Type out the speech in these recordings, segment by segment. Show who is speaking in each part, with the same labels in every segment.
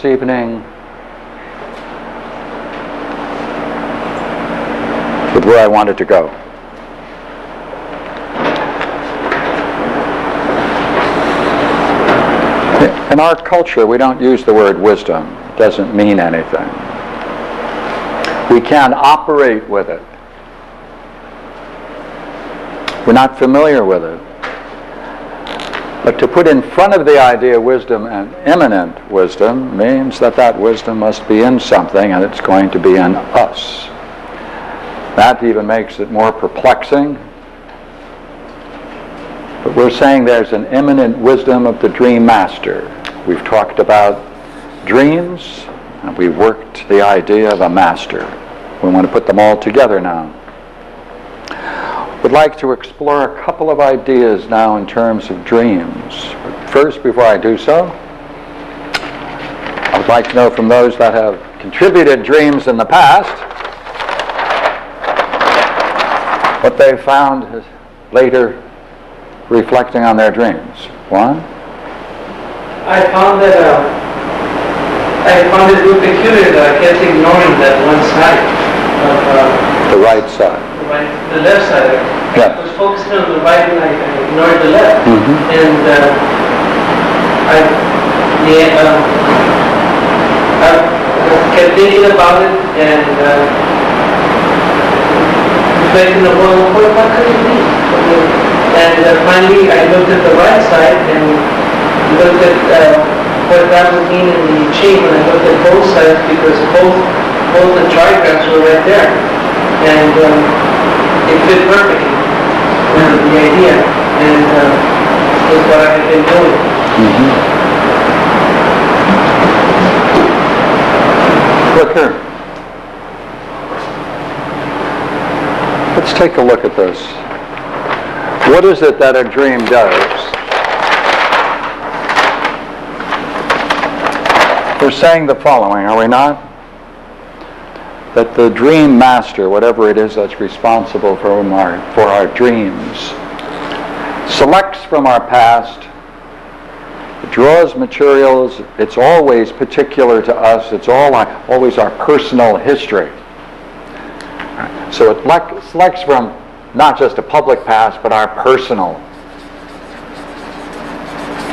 Speaker 1: this evening with where I wanted to go. In our culture, we don't use the word wisdom. It doesn't mean anything. We can't operate with it. We're not familiar with it. But to put in front of the idea of wisdom and immanent wisdom means that that wisdom must be in something, and it's going to be in us. That even makes it more perplexing. But we're saying there's an immanent wisdom of the dream master. We've talked about dreams, and we worked the idea of a master. We want to put them all together now. Would like to explore a couple of ideas now in terms of dreams. But first, before I do so, I would like to know from those that have contributed dreams in the past what they found later reflecting on their dreams. Juan?
Speaker 2: I found it real peculiar that I kept ignoring that one side of
Speaker 1: the right side.
Speaker 2: The left side.
Speaker 1: Yeah.
Speaker 2: I was focusing on the right and I ignored the left.
Speaker 1: Mm-hmm.
Speaker 2: And I kept thinking about it and reflecting on what could it be? And finally I looked at the right side and looked at what that would mean in the chain when I looked at both sides, because both the trigrams were right there. And it fit perfectly with the idea, and is what I have been doing.
Speaker 1: Mm-hmm. Look here. Let's take a look at this. What is it that a dream does? We're saying the following, are we not? That the dream master, whatever it is that's responsible for our dreams, selects from our past, it draws materials, it's always particular to us, it's always our personal history. So it selects from not just a public past, but our personal,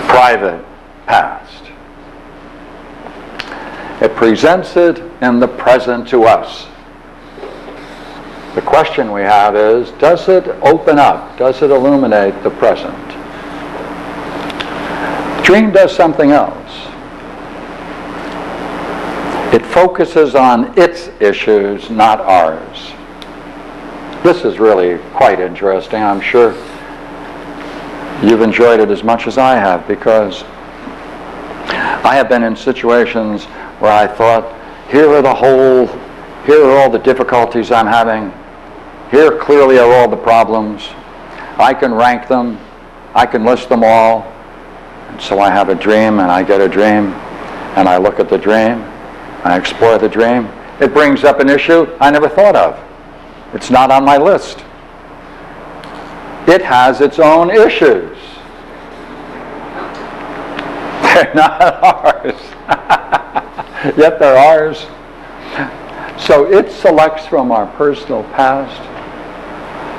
Speaker 1: private past. It presents it in the present to us. The question we have is, does it open up? Does it illuminate the present? The dream does something else. It focuses on its issues, not ours. This is really quite interesting. I'm sure you've enjoyed it as much as I have, because I have been in situations where I thought, here are all the difficulties I'm having. Here clearly are all the problems. I can rank them. I can list them all. And so I have a dream, and I get a dream, and I look at the dream, I explore the dream. It brings up an issue I never thought of. It's not on my list. It has its own issues. They're not ours. Yet they're ours. So it selects from our personal past,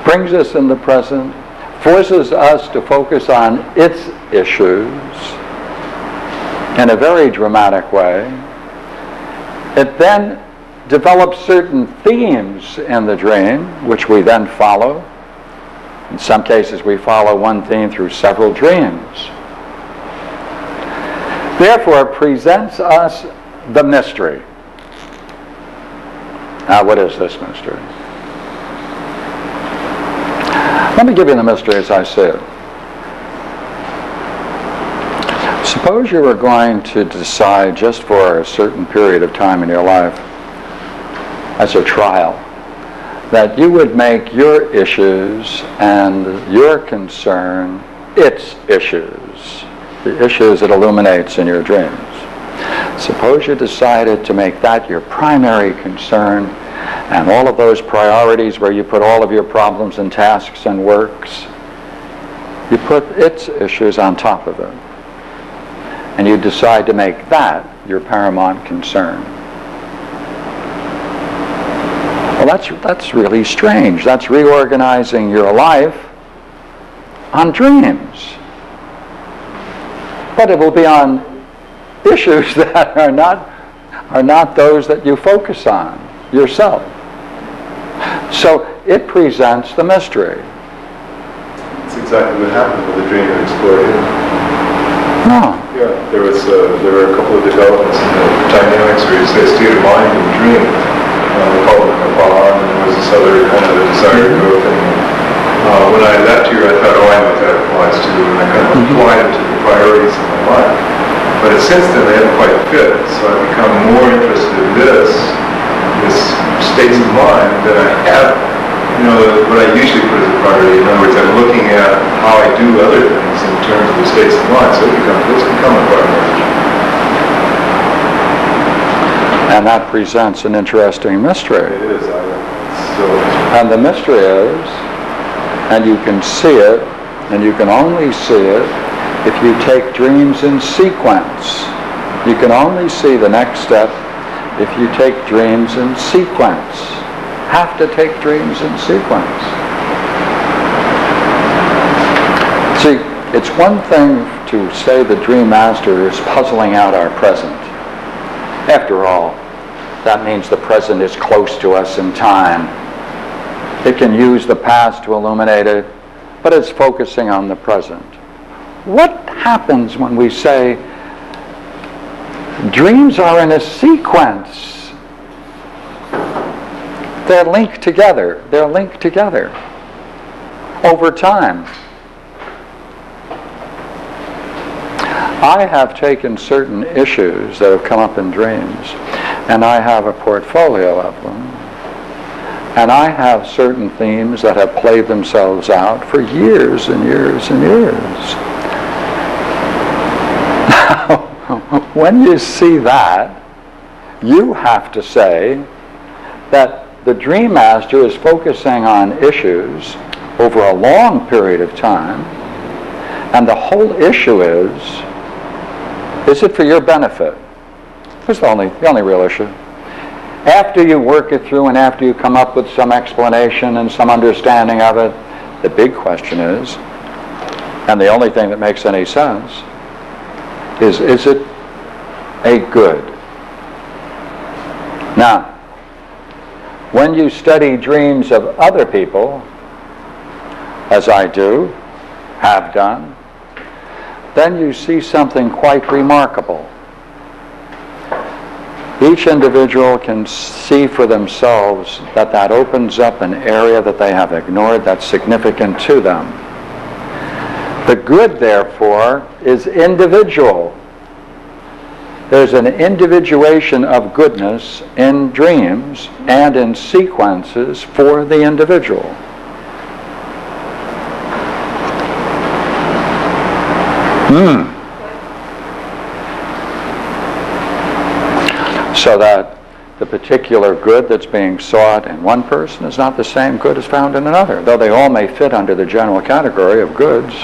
Speaker 1: brings us in the present, forces us to focus on its issues in a very dramatic way. It then develops certain themes in the dream, which we then follow. In some cases, we follow one theme through several dreams. Therefore, it presents us the mystery. Now, what is this mystery? Let me give you the mystery as I see it. Suppose you were going to decide, just for a certain period of time in your life, as a trial, that you would make your issues and your concern its issues, the issues it illuminates in your dreams. Suppose you decided to make that your primary concern, and all of those priorities where you put all of your problems and tasks and works, you put its issues on top of it. And you decide to make that your paramount concern. Well, that's really strange. That's reorganizing your life on dreams. But it will be on issues that are not those that you focus on yourself. So it presents the mystery.
Speaker 3: That's exactly what happened with the dream that explored it.
Speaker 1: Oh.
Speaker 3: Yeah, there were a couple of developments in the dynamics where you say state of mind in the dream. We call it a bar, and there was this other kind of a desire to go thing. When I left here, I thought, oh, I know what that applies to, and I kind of applied it to the priorities in my life. But since then, they haven't quite fit, so I've become more interested in this states of mind that I have, what I usually put as a priority. In other words, I'm looking at how I do other things in terms of the states of mind, so it's become a priority.
Speaker 1: And that presents an interesting mystery.
Speaker 3: It is.
Speaker 1: And the mystery is, and you can see it, and you can only see it if you take dreams in sequence. You can only see the next step if you take dreams in sequence. Have to take dreams in sequence. See, it's one thing to say the dream master is puzzling out our present. After all, that means the present is close to us in time. It can use the past to illuminate it, but it's focusing on the present. What happens when we say dreams are in a sequence? They're linked together. They're linked together over time. I have taken certain issues that have come up in dreams, and I have a portfolio of them, and I have certain themes that have played themselves out for years and years and years. When you see that, you have to say that the dream master is focusing on issues over a long period of time, and the whole issue is it for your benefit? That's the only real issue. After you work it through and after you come up with some explanation and some understanding of it, the big question is, and the only thing that makes any sense, is it a good? Now, when you study dreams of other people, as I do, have done, then you see something quite remarkable. Each individual can see for themselves that opens up an area that they have ignored that's significant to them. The good, therefore, is individual. There's an individuation of goodness in dreams and in sequences for the individual. So that the particular good that's being sought in one person is not the same good as found in another, though they all may fit under the general category of goods.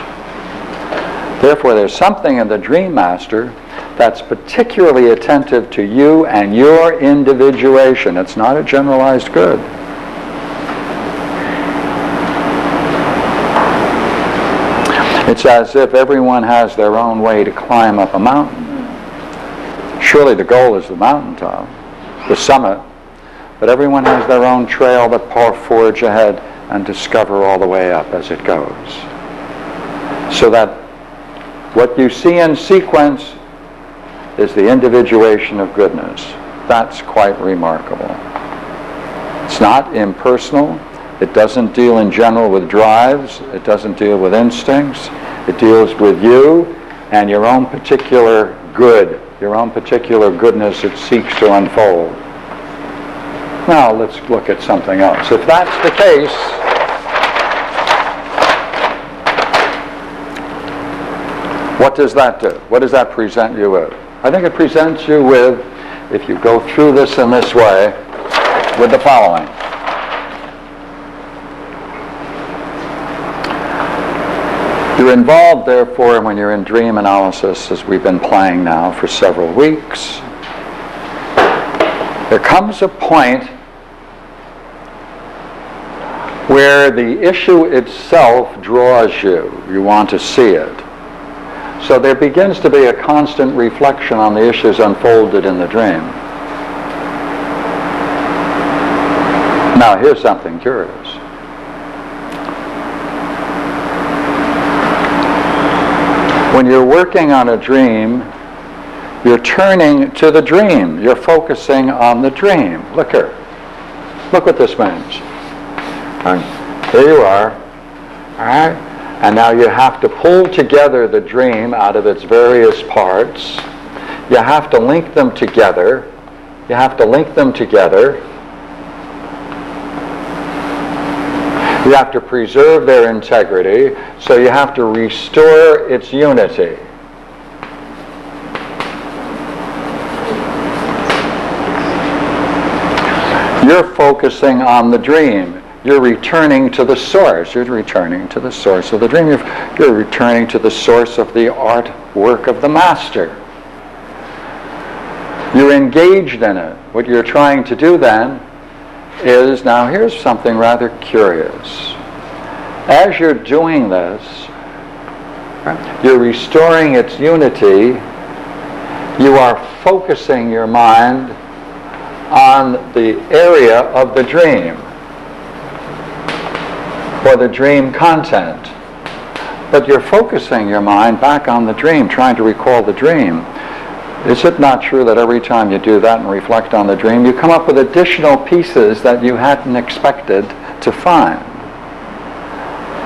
Speaker 1: Therefore, there's something in the dream master that's particularly attentive to you and your individuation. It's not a generalized good. It's as if everyone has their own way to climb up a mountain. Surely the goal is the mountaintop, the summit, but everyone has their own trail that forge ahead and discover all the way up as it goes. So that what you see in sequence is the individuation of goodness. That's quite remarkable. It's not impersonal. It doesn't deal in general with drives. It doesn't deal with instincts. It deals with you and your own particular good, your own particular goodness it seeks to unfold. Now let's look at something else. If that's the case, what does that do? What does that present you with? I think it presents you with, if you go through this in this way, with the following. You're involved, therefore, when you're in dream analysis, as we've been playing now for several weeks, There comes a point where the issue itself draws you. You want to see it. So there begins to be a constant reflection on the issues unfolded in the dream. Now, here's something curious. When you're working on a dream, you're turning to the dream. You're focusing on the dream. Look here. Look what this means. Here you are. All right? And now you have to pull together the dream out of its various parts. You have to link them together. You have to link them together. You have to preserve their integrity, so you have to restore its unity. You're focusing on the dream. You're returning to the source. You're returning to the source of the dream. You're returning to the source of the artwork of the master. You're engaged in it. What you're trying to do then is, now here's something rather curious. As you're doing this, you're restoring its unity. You are focusing your mind on the area of the dream, or the dream content. But you're focusing your mind back on the dream, trying to recall the dream. Is it not true that every time you do that and reflect on the dream, you come up with additional pieces that you hadn't expected to find?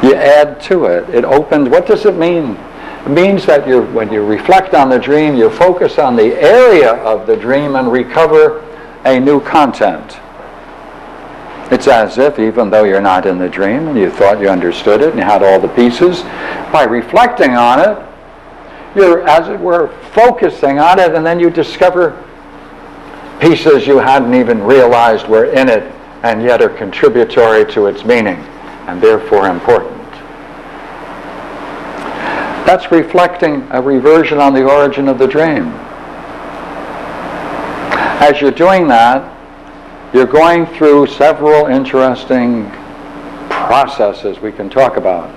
Speaker 1: You add to it. It opens. What does it mean? It means that when you reflect on the dream, you focus on the area of the dream and recover a new content. It's as if, even though you're not in the dream and you thought you understood it and you had all the pieces, by reflecting on it, you're, as it were, focusing on it, and then you discover pieces you hadn't even realized were in it and yet are contributory to its meaning and therefore important. That's reflecting a reversion on the origin of the dream. As you're doing that, you're going through several interesting processes we can talk about.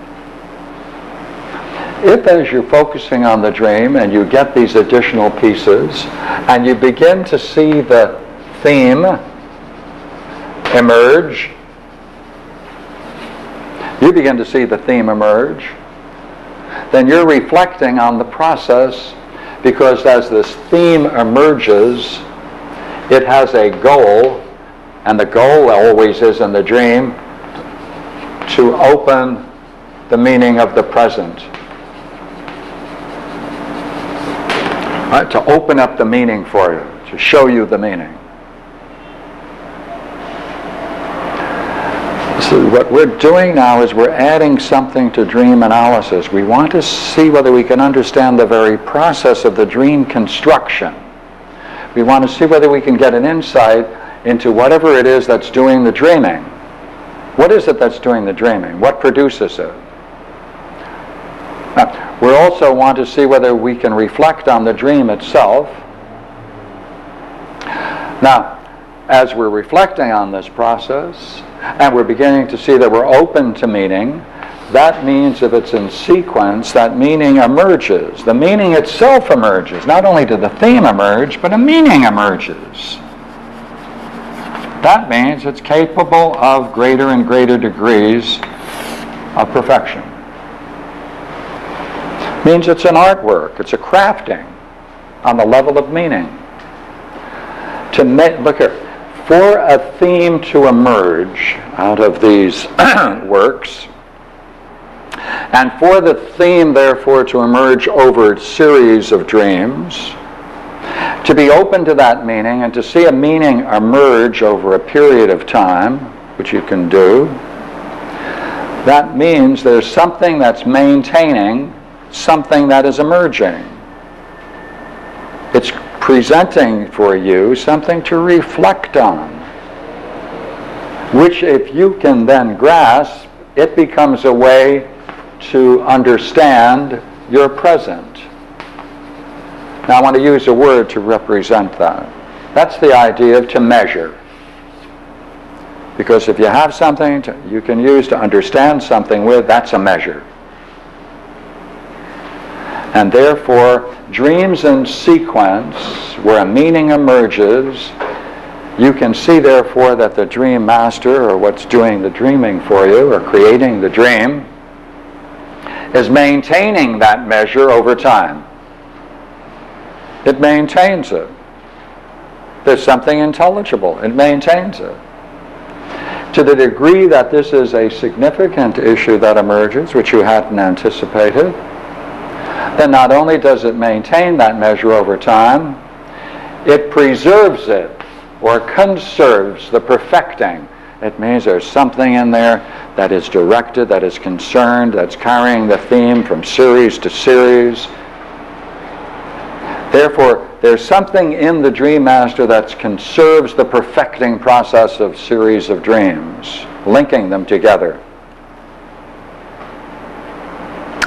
Speaker 1: If, as you're focusing on the dream and you get these additional pieces and you begin to see the theme emerge, then you're reflecting on the process, because as this theme emerges, it has a goal, and the goal always is in the dream to open the meaning of the present. Right, to open up the meaning for you, to show you the meaning. So what we're doing now is we're adding something to dream analysis. We want to see whether we can understand the very process of the dream construction. We want to see whether we can get an insight into whatever it is that's doing the dreaming. What is it that's doing the dreaming? What produces it? We also want to see whether we can reflect on the dream itself. Now, as we're reflecting on this process, and we're beginning to see that we're open to meaning, that means if it's in sequence, that meaning emerges. The meaning itself emerges. Not only did the theme emerge, but a meaning emerges. That means it's capable of greater and greater degrees of perfection. Means it's an artwork, it's a crafting on the level of meaning. Look here, for a theme to emerge out of these works, and for the theme therefore to emerge over a series of dreams, to be open to that meaning and to see a meaning emerge over a period of time, which you can do, that means there's something that's maintaining something that is emerging. It's presenting for you something to reflect on, which if you can then grasp, it becomes a way to understand your present. Now I want to use a word to represent that. That's the idea of to measure. Because if you have something you can use to understand something with, that's a measure. And therefore, dreams in sequence, where a meaning emerges, you can see therefore that the dream master, or what's doing the dreaming for you, or creating the dream, is maintaining that measure over time. It maintains it. There's something intelligible. It maintains it. To the degree that this is a significant issue that emerges, which you hadn't anticipated, then not only does it maintain that measure over time, it preserves it, or conserves the perfecting. It means there's something in there that is directed, that is concerned, that's carrying the theme from series to series. Therefore, there's something in the dream master that conserves the perfecting process of series of dreams, linking them together.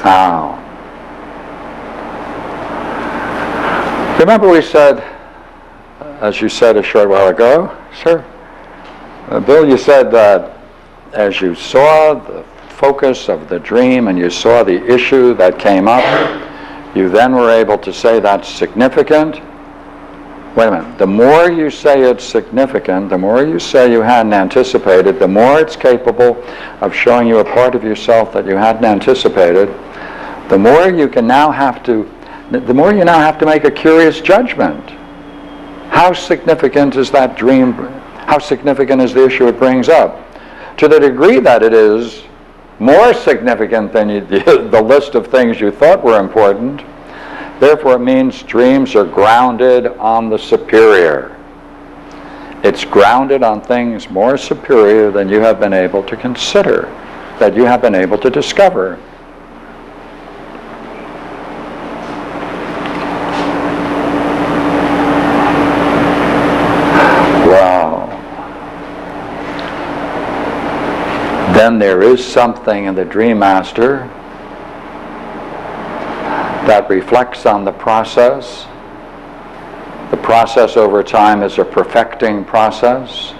Speaker 1: Now, remember we said, as you said a short while ago, sir, Bill, you said that as you saw the focus of the dream and you saw the issue that came up, you then were able to say that's significant. Wait a minute. The more you say it's significant, the more you say you hadn't anticipated, the more it's capable of showing you a part of yourself that you hadn't anticipated, the more you now have to make a curious judgment. How significant is that dream? How significant is the issue it brings up? To the degree that it is more significant than the list of things you thought were important, therefore it means dreams are grounded on the superior. It's grounded on things more superior than you have been able to consider, that you have been able to discover. Then there is something in the dream master that reflects on the process. The process over time is a perfecting process.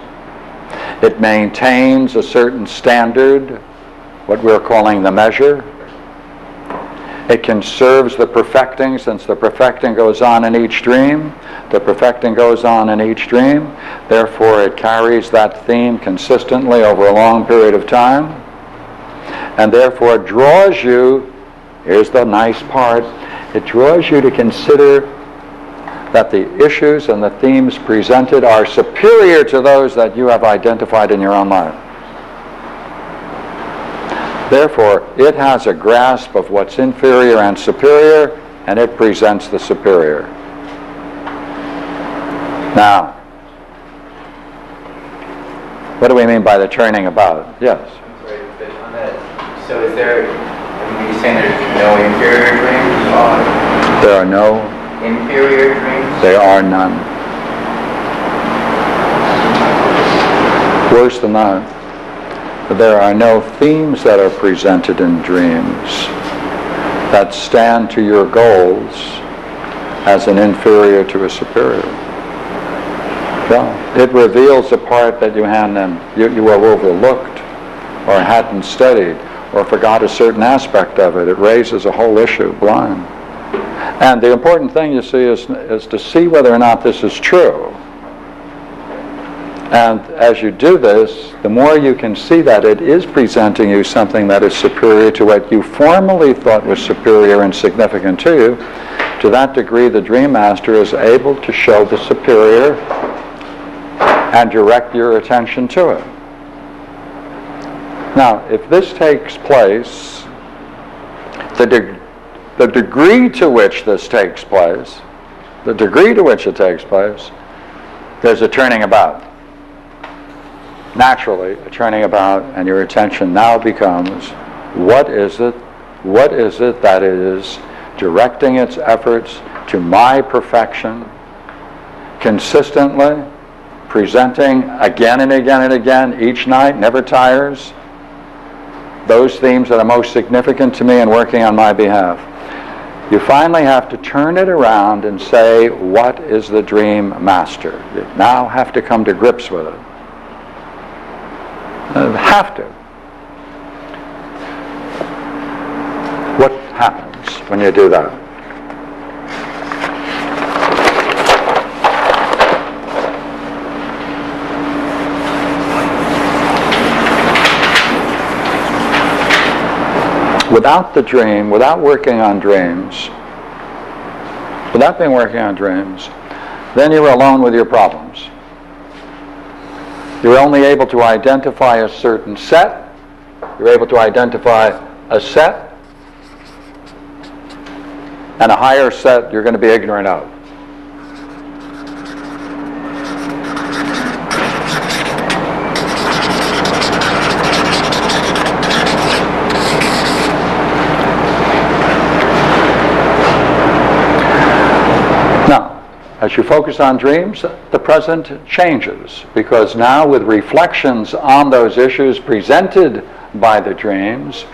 Speaker 1: It maintains a certain standard, what we're calling the measure. It conserves the perfecting, since the perfecting goes on in each dream. The perfecting goes on in each dream. Therefore, it carries that theme consistently over a long period of time. And therefore, it draws you, here's the nice part, it draws you to consider that the issues and the themes presented are superior to those that you have identified in your own life. Therefore, it has a grasp of what's inferior and superior, and it presents the superior. Now, what do we mean by the turning about? Yes?
Speaker 4: I'm sorry, but on that, so is there, you're saying there's no inferior dreams?
Speaker 1: There are no
Speaker 4: inferior dreams?
Speaker 1: There are none. Worse than that, there are no themes that are presented in dreams that stand to your goals as an inferior to a superior. Yeah. It reveals a part that you have overlooked or hadn't studied or forgot a certain aspect of it. It raises a whole issue blind. And the important thing, you see, is to see whether or not this is true. And as you do this, the more you can see that it is presenting you something that is superior to what you formerly thought was superior and significant to you, to that degree the dream master is able to show the superior and direct your attention to it. Now, if this takes place, the degree to which this takes place, the degree to which it takes place, there's a turning about. Naturally, a turning about, and your attention now becomes, what is it that is directing its efforts to my perfection, consistently, presenting again and again and again, each night, never tires, those themes that are most significant to me and working on my behalf. You finally have to turn it around and say, what is the dream master? You now have to come to grips with it. You have to. What happens when you do that? Without the dream, without working on dreams, without being working on dreams, then you're alone with your problems. You're only able to identify a certain set. You're able to identify a set, and a higher set you're going to be ignorant of. As you focus on dreams, the present changes, because now with reflections on those issues presented by the dreams,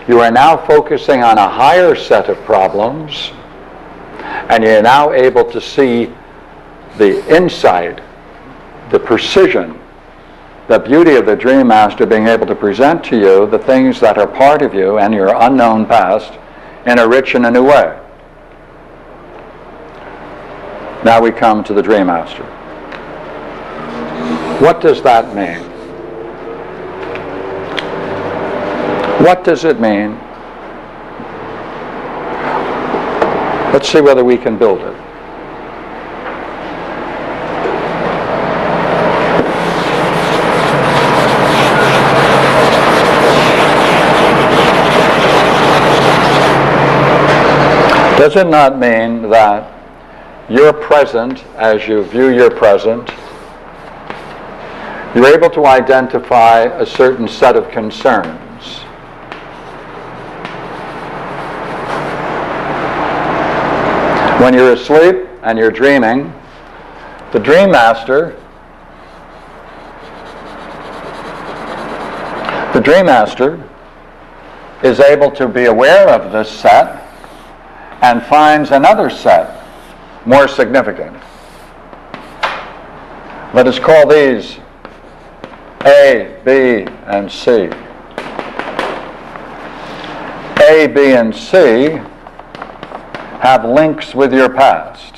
Speaker 1: you are now focusing on a higher set of problems, and you're now able to see the insight, the precision, the beauty of the dream master being able to present to you the things that are part of you and your unknown past in a rich and a new way. Now we come to the Dream Master. What does that mean? What does it mean? Let's see whether we can build it. Does it not mean that your present, as you view your present, you're able to identify a certain set of concerns? When you're asleep and you're dreaming, the dream master is able to be aware of this set and finds another set more significant. Let us call these A, B, and C. A, B, and C have links with your past.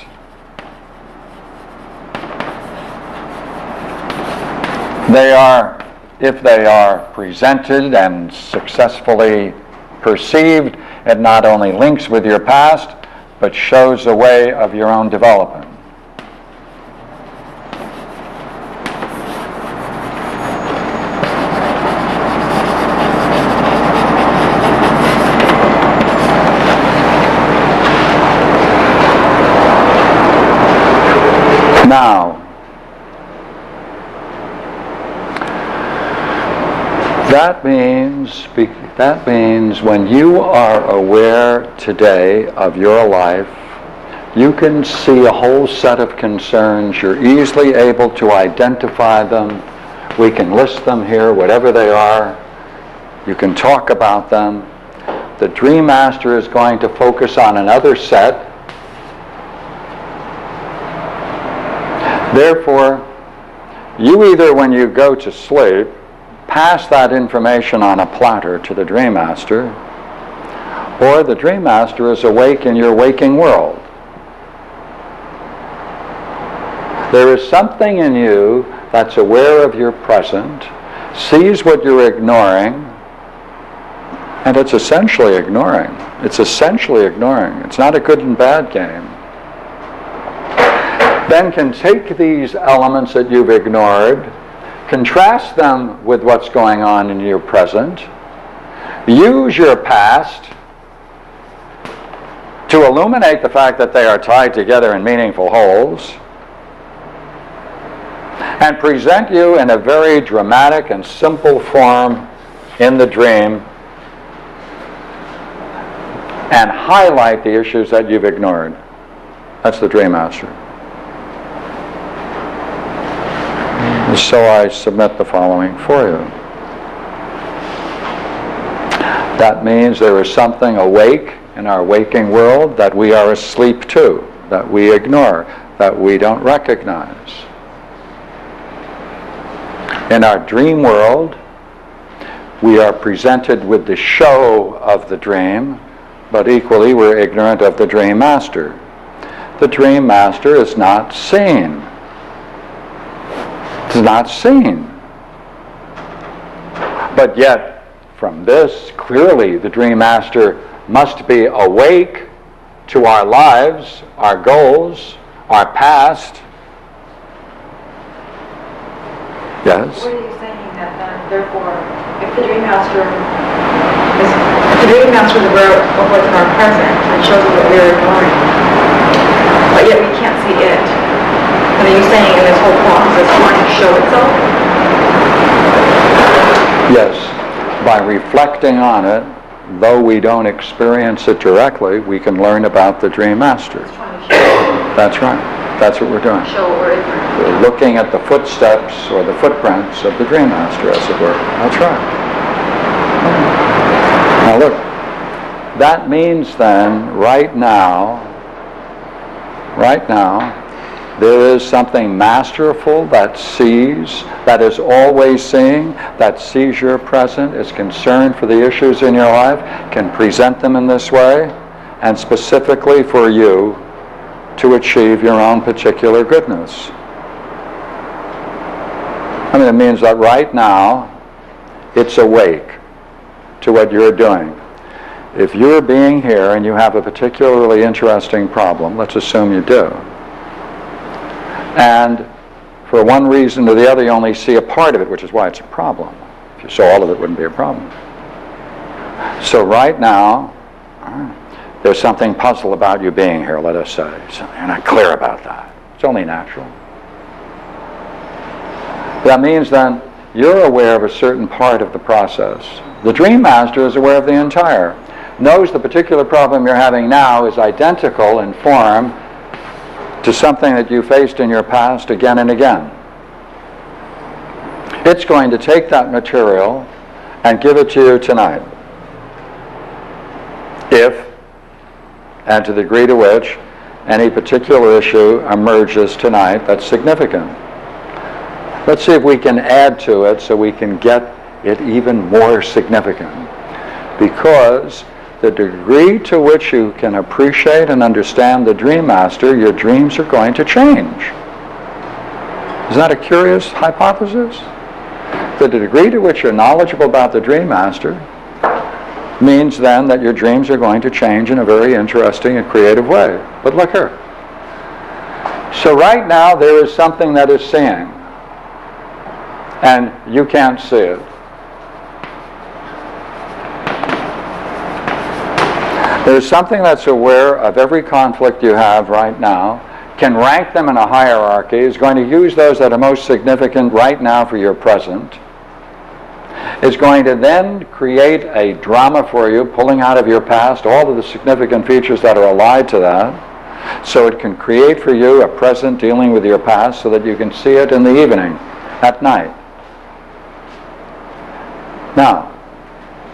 Speaker 1: They are, if they are presented and successfully perceived, it not only links with your past, but shows a way of your own development. Now, that means when you are aware today of your life, you can see a whole set of concerns. You're easily able to identify them. We can list them here, whatever they are. You can talk about them. The Dream Master is going to focus on another set. Therefore, you either, when you go to sleep, pass that information on a platter to the Dream Master, or the Dream Master is awake in your waking world. There is something in you that's aware of your present, sees what you're ignoring, and it's essentially ignoring. It's not a good and bad game. Then can take these elements that you've ignored, contrast them with what's going on in your present, use your past to illuminate the fact that they are tied together in meaningful wholes, and present you in a very dramatic and simple form in the dream, and highlight the issues that you've ignored. That's the Dream Master. So I submit the following for you. That means there is something awake in our waking world that we are asleep to, that we ignore, that we don't recognize. In our dream world, we are presented with the show of the dream, but equally we're ignorant of the dream master. The dream master is not seen. It's not seen. But yet, from this, clearly the dream master must be awake to our lives, our goals, our past. Yes?
Speaker 5: What are you saying that therefore, if the dream master is aware of what's in our present and shows us what we're ignoring, but yet we can't see it, and are you saying in this whole process it's trying to show itself?
Speaker 1: Yes. By reflecting on it, though we don't experience it directly, we can learn about the dream master.
Speaker 5: It's trying to show.
Speaker 1: That's right. That's what we're doing.
Speaker 5: Show what we're ignorant.
Speaker 1: We're looking at the footsteps or the footprints of the dream master, as it were. That's right. Now look, that means then, right now, there is something masterful that sees, that is always seeing, that sees your present, is concerned for the issues in your life, can present them in this way, and specifically for you to achieve your own particular goodness. I mean, it means that right now, it's awake to what you're doing. If you're being here and you have a particularly interesting problem, let's assume you do, and for one reason or the other you only see a part of it, which is why it's a problem. If you saw all of it, it wouldn't be a problem. So right now, there's something puzzle about you being here, let us say. So you're not clear about that. It's only natural. That means then you're aware of a certain part of the process. The dream master is aware of the entire. Knows the particular problem you're having now is identical in form to something that you faced in your past again and again. It's going to take that material and give it to you tonight. If, and to the degree to which, any particular issue emerges tonight that's significant. Let's see if we can add to it so we can get it even more significant. Because the degree to which you can appreciate and understand the dream master, your dreams are going to change. Is that a curious hypothesis? The degree to which you're knowledgeable about the dream master means then that your dreams are going to change in a very interesting and creative way. But look here. So right now there is something that is seeing, and you can't see it. There's something that's aware of every conflict you have right now, can rank them in a hierarchy, is going to use those that are most significant right now for your present, is going to then create a drama for you, pulling out of your past all of the significant features that are allied to that, so it can create for you a present dealing with your past so that you can see it in the evening, at night. Now,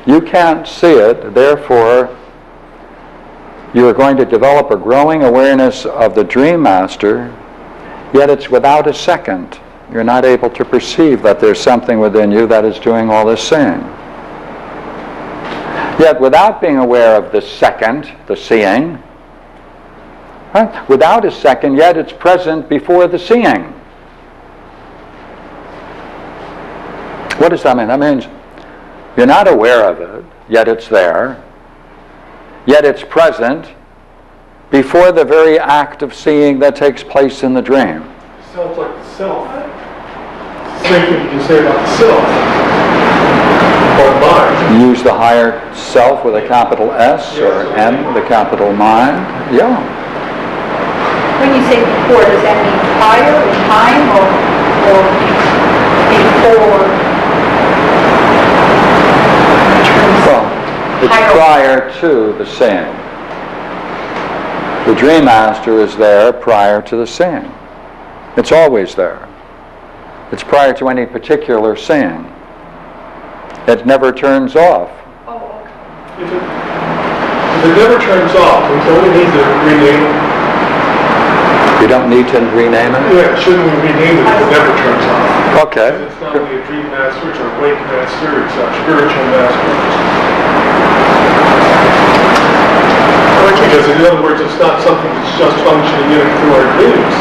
Speaker 1: you can't see it, therefore you are going to develop a growing awareness of the dream master, yet it's without a second. You're not able to perceive that there's something within you that is doing all this seeing. Yet without being aware of the second, the seeing, right? Without a second, yet it's present before the seeing. What does that mean? That means you're not aware of it, yet it's there. Yet it's present before the very act of seeing that takes place in the dream.
Speaker 6: Sounds like the self. Same thing you can say about the self. Or mind.
Speaker 1: Use the higher self with a capital S or M, the capital mind. Yeah.
Speaker 5: When you say before, does that mean prior in time or before?
Speaker 1: Well, it's prior to the seeing. The dream master is there prior to the seeing. It's always there. It's prior to any particular seeing. It never turns off.
Speaker 5: Oh, okay.
Speaker 6: If If it never turns off, don't we need to rename it?
Speaker 1: You don't need to rename it?
Speaker 6: Yeah, shouldn't we rename it if it never turns off?
Speaker 1: Okay.
Speaker 6: It's not only a dream master, it's a wake master, it's a spiritual master. Because in other words, it's not something that's just functioning in through our dreams.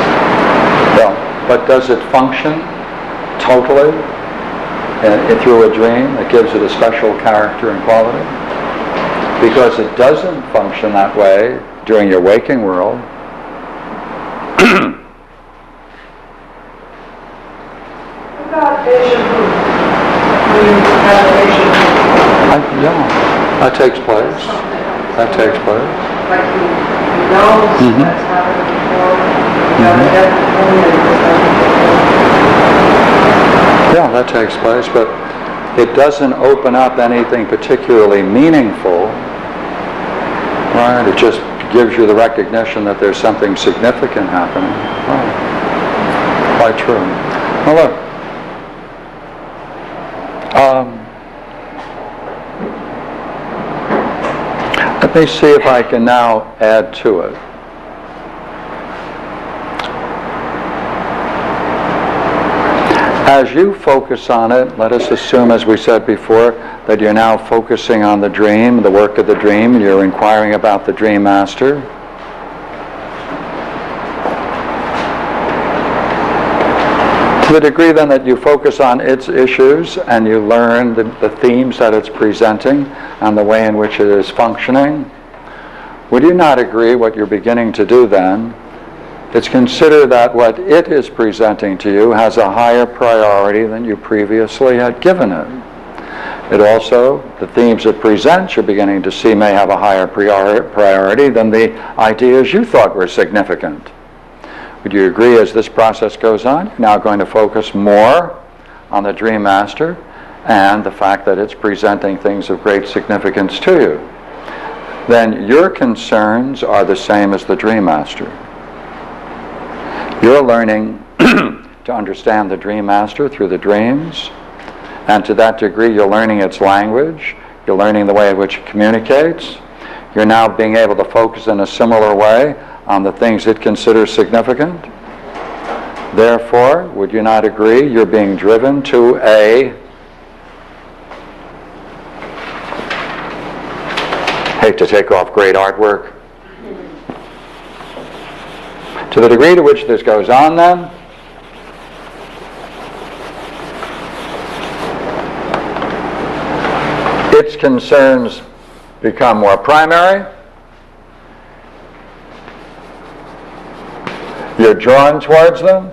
Speaker 1: Well, but does it function totally through a dream that gives it a special character and quality? Because it doesn't function that way during your waking world.
Speaker 2: About deja vu? When you have deja vu?
Speaker 1: Yeah, that takes place. That takes place.
Speaker 2: Like you know that's happened before, you have a definite feeling that it's happened before.
Speaker 1: Yeah, that takes place, but it doesn't open up anything particularly meaningful, right? It just gives you the recognition that there's something significant happening. Right. Quite true. Now look, let me see if I can now add to it. As you focus on it, let us assume, as we said before, that you're now focusing on the dream, the work of the dream, and you're inquiring about the dream master. To the degree then that you focus on its issues and you learn the themes that it's presenting and the way in which it is functioning, would you not agree what you're beginning to do then? It's consider that what it is presenting to you has a higher priority than you previously had given it. It also, the themes it presents, you're beginning to see may have a higher priority than the ideas you thought were significant. Would you agree as this process goes on, you're now going to focus more on the dream master and the fact that it's presenting things of great significance to you? Then your concerns are the same as the dream master. You're learning to understand the dream master through the dreams, and to that degree you're learning its language, you're learning the way in which it communicates. You're now being able to focus in a similar way on the things it considers significant. Therefore, would you not agree you're being driven to hate to take off great artwork. To the degree to which this goes on then, its concerns become more primary. You're drawn towards them.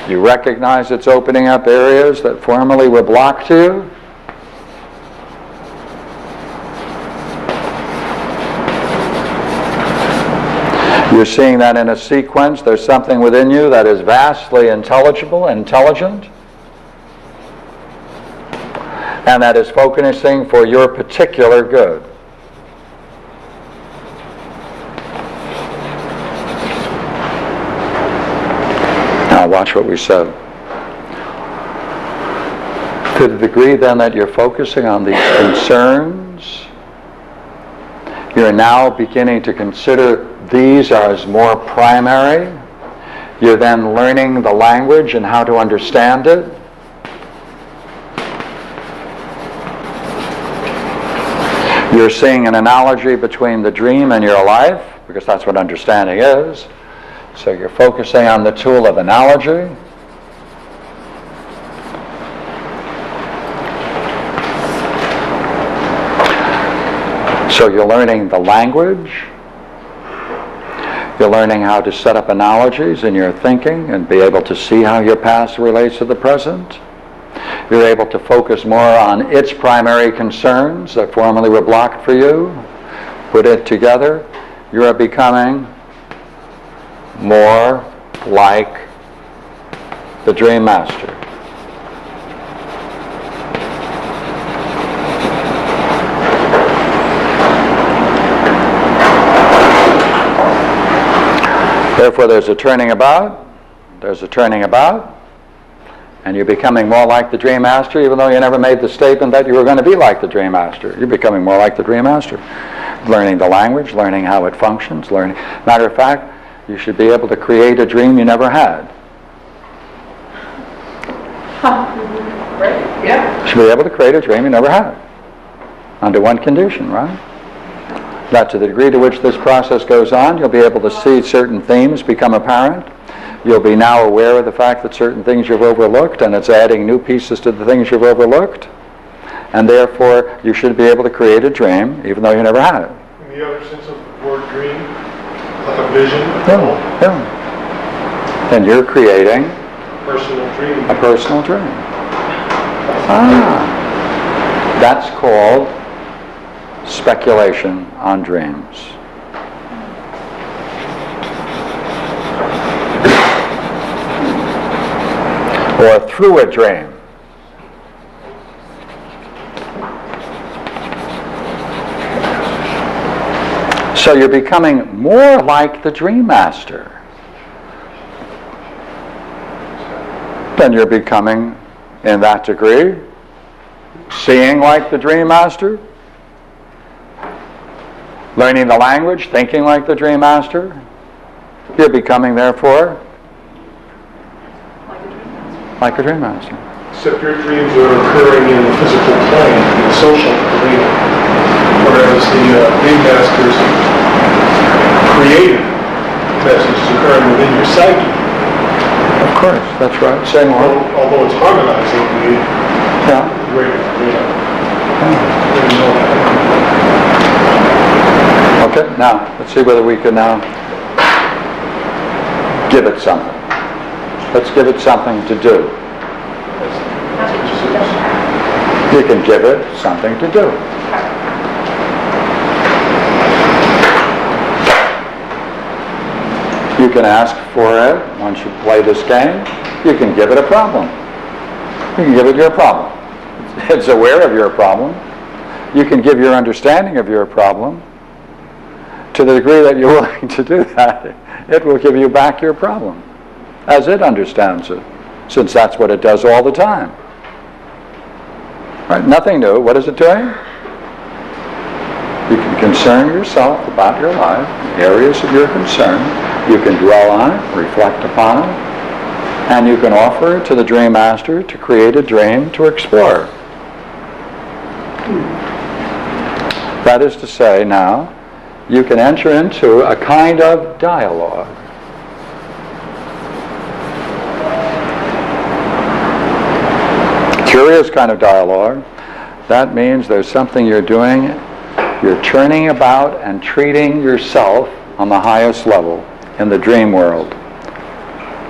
Speaker 1: You recognize it's opening up areas that formerly were blocked to you. You're seeing that in a sequence. There's something within you that is vastly intelligible, intelligent, and that is focusing for your particular good. Now watch what we said. To the degree then that you're focusing on these concerns, you're now beginning to consider these as more primary. You're then learning the language and how to understand it. You're seeing an analogy between the dream and your life, because that's what understanding is. So you're focusing on the tool of analogy. So you're learning the language. You're learning how to set up analogies in your thinking and be able to see how your past relates to the present. You're able to focus more on its primary concerns that formerly were blocked for you. Put it together. You are becoming more like the Dream Master. Therefore, there's a turning about, and you're becoming more like the Dream Master, even though you never made the statement that you were going to be like the Dream Master. You're becoming more like the Dream Master. learning the language, learning how it functions, learning. Matter of fact, you should be able to create a dream you never had.
Speaker 2: Right, yeah.
Speaker 1: You should be able to create a dream you never had. Under one condition, right? That to the degree to which this process goes on, you'll be able to see certain themes become apparent. You'll be now aware of the fact that certain things you've overlooked, and it's adding new pieces to the things you've overlooked. And therefore, you should be able to create a dream, even though you never had it.
Speaker 6: In the other sense of the word dream, like a vision,
Speaker 1: Yeah. And you're creating
Speaker 6: personal dream.
Speaker 1: a personal dream. That's called speculation on dreams. Or through a dream. So you're becoming more like the dream master than you're becoming in that degree. Seeing like the dream master, learning the language, thinking like the dream master. You're becoming, therefore, like a dream master.
Speaker 6: Except your dreams are occurring in the physical plane, in the social arena. Whereas the dream master's creative message is occurring within your psyche.
Speaker 1: Of course, that's right. Say more.
Speaker 6: Although it's harmonizing the
Speaker 1: Yeah.
Speaker 6: greater arena.
Speaker 1: Okay, now, let's see whether we can now give it something. Let's give it something to do. You can give it something to do. You can ask for it once you play this game. You can give it a problem. You can give it your problem. It's aware of your problem. You can give your understanding of your problem. To the degree that you're willing to do that, it will give you back your problem as it understands it, since that's what it does all the time. Right? Nothing new. What is it doing? You can concern yourself about your life, areas of your concern. You can dwell on it, reflect upon it, and you can offer it to the dream master to create a dream to explore. That is to say, now, you can enter into a kind of dialogue. Curious kind of dialogue. That means there's something you're doing. You're turning about and treating yourself on the highest level in the dream world.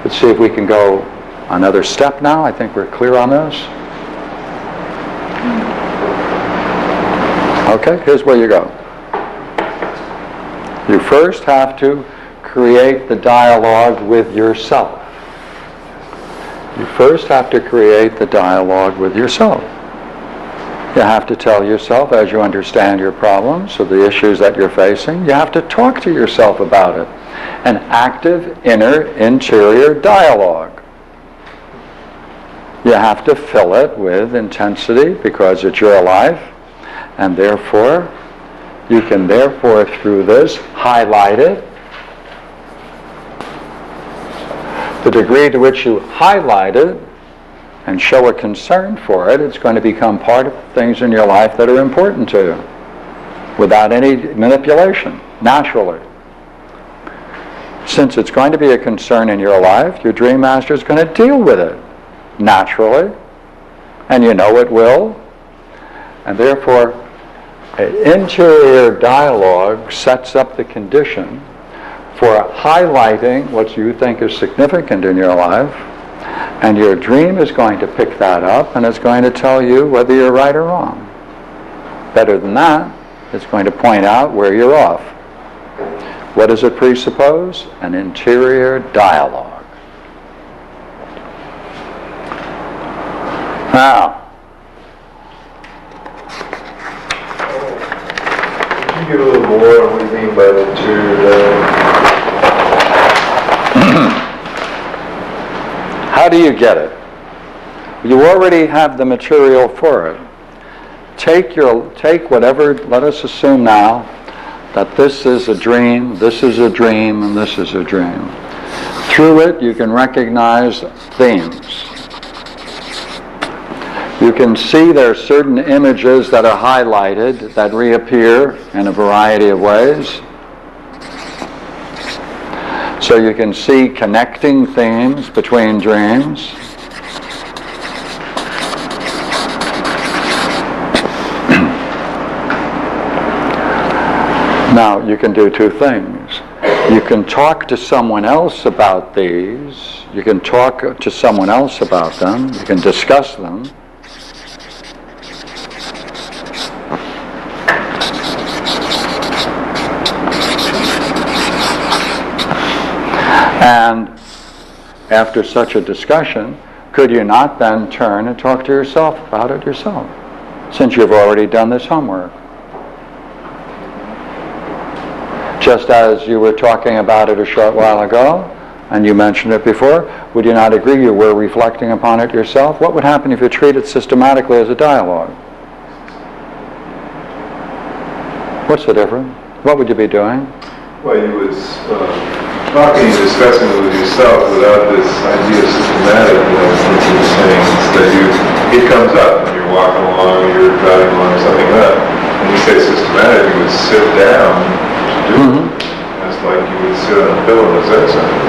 Speaker 1: Let's see if we can go another step now. I think we're clear on this. Okay, here's where you go. You first have to create the dialogue with yourself. You first have to create the dialogue with yourself. You have to tell yourself, as you understand your problems or the issues that you're facing, you have to talk to yourself about it. An active interior dialogue. You have to fill it with intensity because it's your life, and therefore you can therefore through this highlight it. The degree to which you highlight it and show a concern for it, it's going to become part of things in your life that are important to you without any manipulation, naturally. Since it's going to be a concern in your life, your dream master is going to deal with it naturally, and you know it will, and therefore an interior dialogue sets up the condition for highlighting what you think is significant in your life, and your dream is going to pick that up and it's going to tell you whether you're right or wrong. Better than that, it's going to point out where you're off. What does it presuppose? An interior dialogue. Now,
Speaker 3: Could you give a little more on what you mean by the interior dialogue?
Speaker 1: how do you get it? You already have the material for it. Take whatever, let us assume now, that this is a dream, this is a dream, and this is a dream. Through it, you can recognize themes. You can see there are certain images that are highlighted that reappear in a variety of ways. So you can see connecting themes between dreams. Now, you can do two things. You can talk to someone else about these. You can talk to someone else about them. You can discuss them. And after such a discussion, could you not then turn and talk to yourself about it yourself, since you've already done this homework? Just as you were talking about it a short while ago, and you mentioned it before, would you not agree you were reflecting upon it yourself? What would happen if you treat it systematically as a dialogue? What's the difference? What would you be doing?
Speaker 3: Well, you was talking and discussing it with yourself without this idea of systematic, like you were saying. Instead, it comes up when you're walking along, or you're driving along, or something like that. When you say systematic, you would sit down to do it. It's like you would sit on a pillow and say something.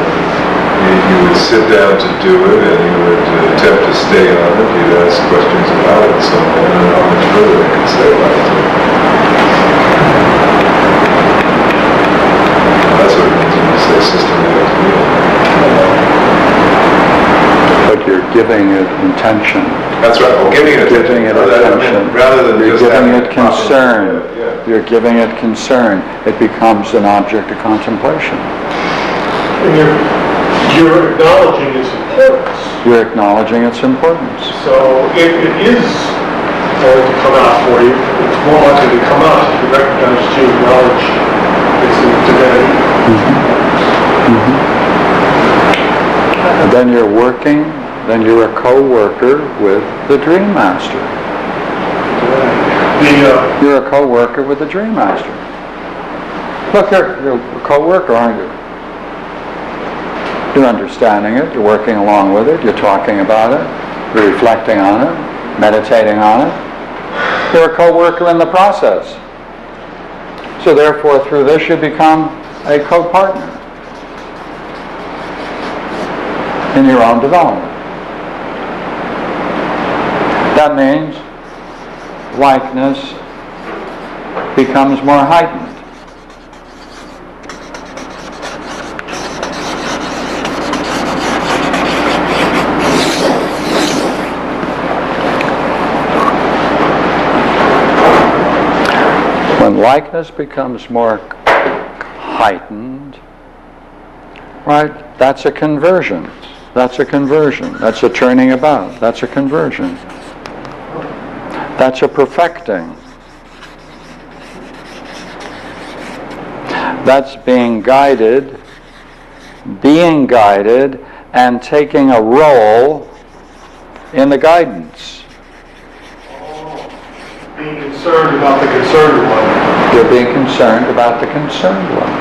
Speaker 3: You would sit down to do it, and you would attempt to stay on it. You'd ask questions about it, so I don't know how much further I can say about it. That's what it means when you say systematic.
Speaker 1: But you're giving it intention.
Speaker 3: That's right. Well, giving it
Speaker 1: Giving it attention.
Speaker 3: Rather than
Speaker 1: You're
Speaker 3: just
Speaker 1: giving
Speaker 3: having
Speaker 1: it concern.
Speaker 3: Yeah.
Speaker 1: You're giving it concern. It becomes an object of contemplation.
Speaker 6: And you're acknowledging its importance.
Speaker 1: You're acknowledging its importance.
Speaker 6: So if it is going to come out for you, it's more likely to come out if you recognize that you acknowledge its divinity.
Speaker 1: And then you're working, then you're a co-worker with the Dream Master. You're a co-worker with the Dream Master. Look, you're a co-worker, aren't you? You're understanding it, you're working along with it, you're talking about it, you're reflecting on it, meditating on it. You're a co-worker in the process. So therefore, through this, you become a co-partner in your own development. That means likeness becomes more heightened. When likeness becomes more heightened, right, that's a conversion. That's a conversion. That's a turning about. That's a conversion. That's a perfecting. That's being guided, and taking a role in the guidance.
Speaker 6: Being concerned about the concerned one.
Speaker 1: You're being concerned about the concerned one.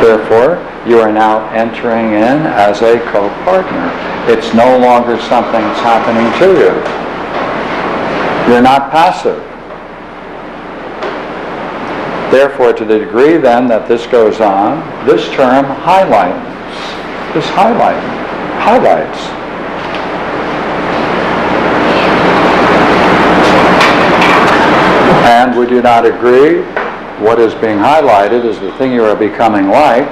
Speaker 1: Therefore, you are now entering in as a co-partner. It's no longer something that's happening to you. You're not passive. Therefore, to the degree then that this goes on, this term highlights. This highlights. And would you not agree? What is being highlighted is the thing you are becoming like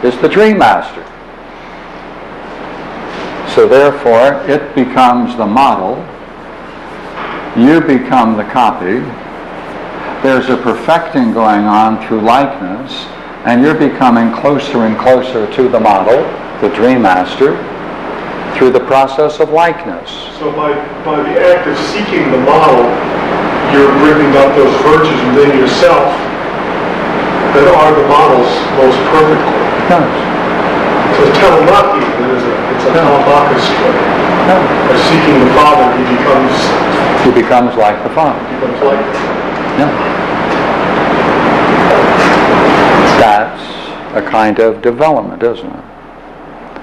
Speaker 1: is the Dream Master. So therefore, it becomes the model. You become the copy. There's a perfecting going on through likeness, and you're becoming closer and closer to the model, the Dream Master, through the process of likeness.
Speaker 6: So by the act of seeking the model, you're bringing out those virtues within yourself that are the model's most perfectly.
Speaker 1: Yes.
Speaker 6: So telemachy, it's a telemachus way. By seeking the Father, he becomes
Speaker 1: like the Father.
Speaker 6: He becomes like him.
Speaker 1: Yeah. That's a kind of development, isn't it?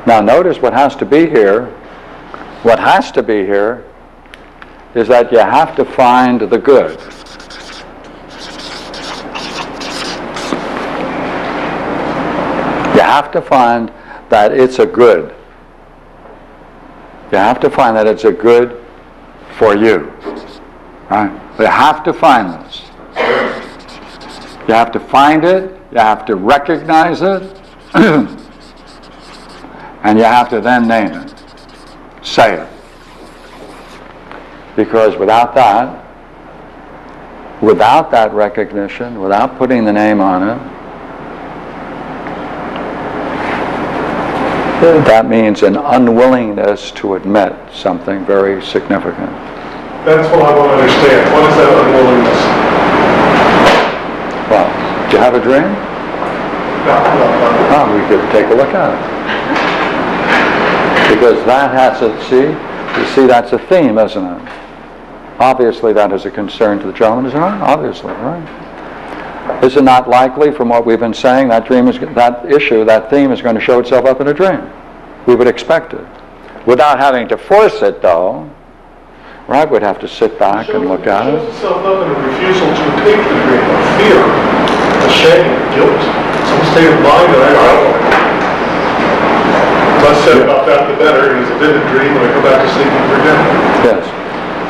Speaker 1: Now notice what has to be here. What has to be here is that you have to find the good. You have to find that it's a good. You have to find that it's a good for you. Right? You have to find this. You have to find it, you have to recognize it, and you have to then name it. Say it. Because without that recognition, without putting the name on it, that means an unwillingness to admit something very significant.
Speaker 6: That's what I want to understand. What is that unwillingness?
Speaker 1: Well, do you have a dream?
Speaker 6: No.
Speaker 1: Oh, we could take a look at it. Because that has a, you see, that's a theme, isn't it? Obviously that is a concern to the gentleman, isn't it? Obviously, right? Is it not likely, from what we've been saying, that dream is, that issue, that theme is going to show itself up in a dream? We would expect it. Without having to force it, though, right? We'd have to sit back and look at it.
Speaker 6: It shows itself up in a refusal to take the dream, a fear, a shame, guilt, some state of mind that I don't know. Less said about that, the better. It is a vivid dream when I go back to sleep and forget it.
Speaker 1: Yes.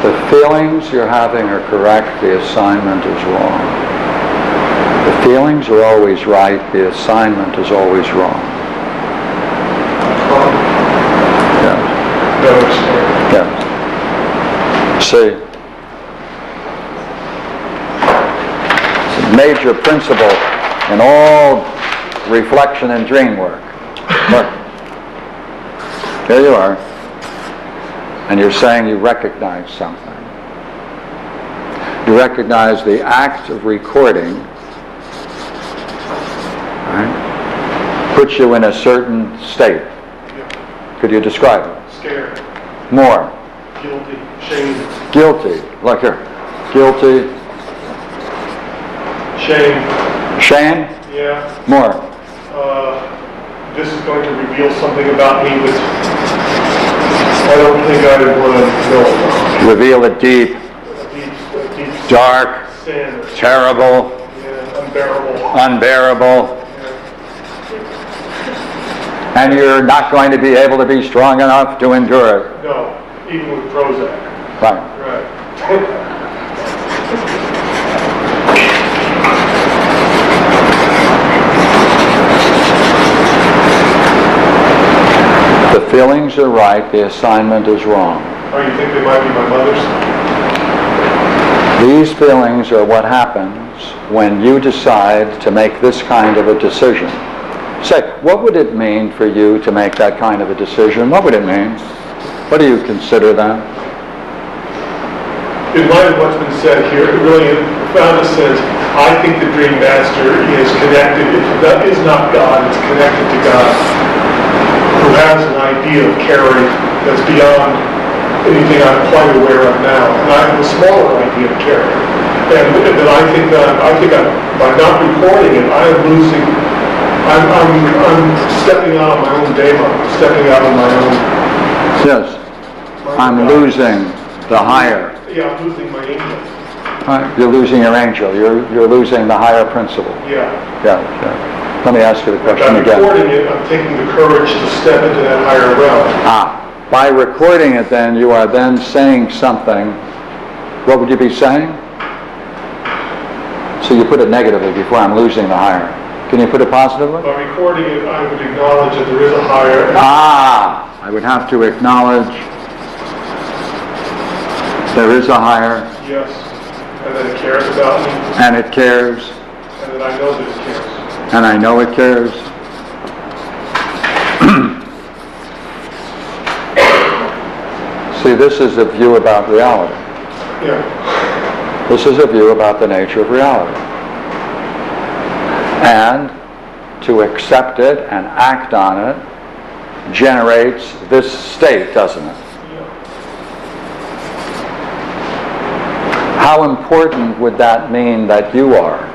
Speaker 1: The feelings you're having are correct, the assignment is wrong. The feelings are always right, the assignment is always wrong. Yes. Yes. See, it's a major principle in all reflection and dream work. Look, here you are, and you're saying you recognize something. You recognize the act of recording, right, puts you in a certain state. Could you describe it?
Speaker 6: Scared.
Speaker 1: More.
Speaker 6: Guilty. Shame.
Speaker 1: Guilty. Look here. Guilty.
Speaker 6: Shame.
Speaker 1: Shame.
Speaker 6: Yeah.
Speaker 1: More.
Speaker 6: This is going to reveal something about me that I don't think I would want to know about.
Speaker 1: Reveal a deep,
Speaker 6: Deep
Speaker 1: dark,
Speaker 6: sin.
Speaker 1: terrible,
Speaker 6: Yeah, unbearable.
Speaker 1: unbearable, and you're not going to be able to be strong enough to endure it.
Speaker 6: No, even with Prozac.
Speaker 1: Right.
Speaker 6: Right.
Speaker 1: The feelings are right, the assignment is wrong.
Speaker 6: Oh, you think they might be my mother's?
Speaker 1: These feelings are what happens when you decide to make this kind of a decision. Say, what would it mean for you to make that kind of a decision? What would it mean? What do you consider that?
Speaker 6: In light of what's been said here, it really, in a profound sense, I think the Dream Master is connected. That is not God, it's connected to God, who has an idea of caring that's beyond anything I'm quite aware of now. And I have a smaller idea of caring. And then I think by not recording it, I am losing, I'm stepping out of my own demo, stepping out of my own.
Speaker 1: Yes. I'm losing the higher.
Speaker 6: Yeah, I'm losing my angel.
Speaker 1: Right. You're losing your angel. You're losing the higher principle.
Speaker 6: Yeah.
Speaker 1: Yeah. Let me ask you the question
Speaker 6: By
Speaker 1: again.
Speaker 6: recording it, I'm taking the courage to step into that higher realm.
Speaker 1: By recording it then, you are then saying something. What would you be saying? So you put it negatively before I'm losing the higher. Can you put it positively?
Speaker 6: By recording it, I would acknowledge that there is a higher.
Speaker 1: I would have to acknowledge there is a higher.
Speaker 6: Yes. And that it cares about me.
Speaker 1: And it cares.
Speaker 6: And that I know that it cares.
Speaker 1: And I know it cares. See, this is a view about reality.
Speaker 6: Yeah.
Speaker 1: This is a view about the nature of reality. And to accept it and act on it generates this state, doesn't it? How important would that mean that you are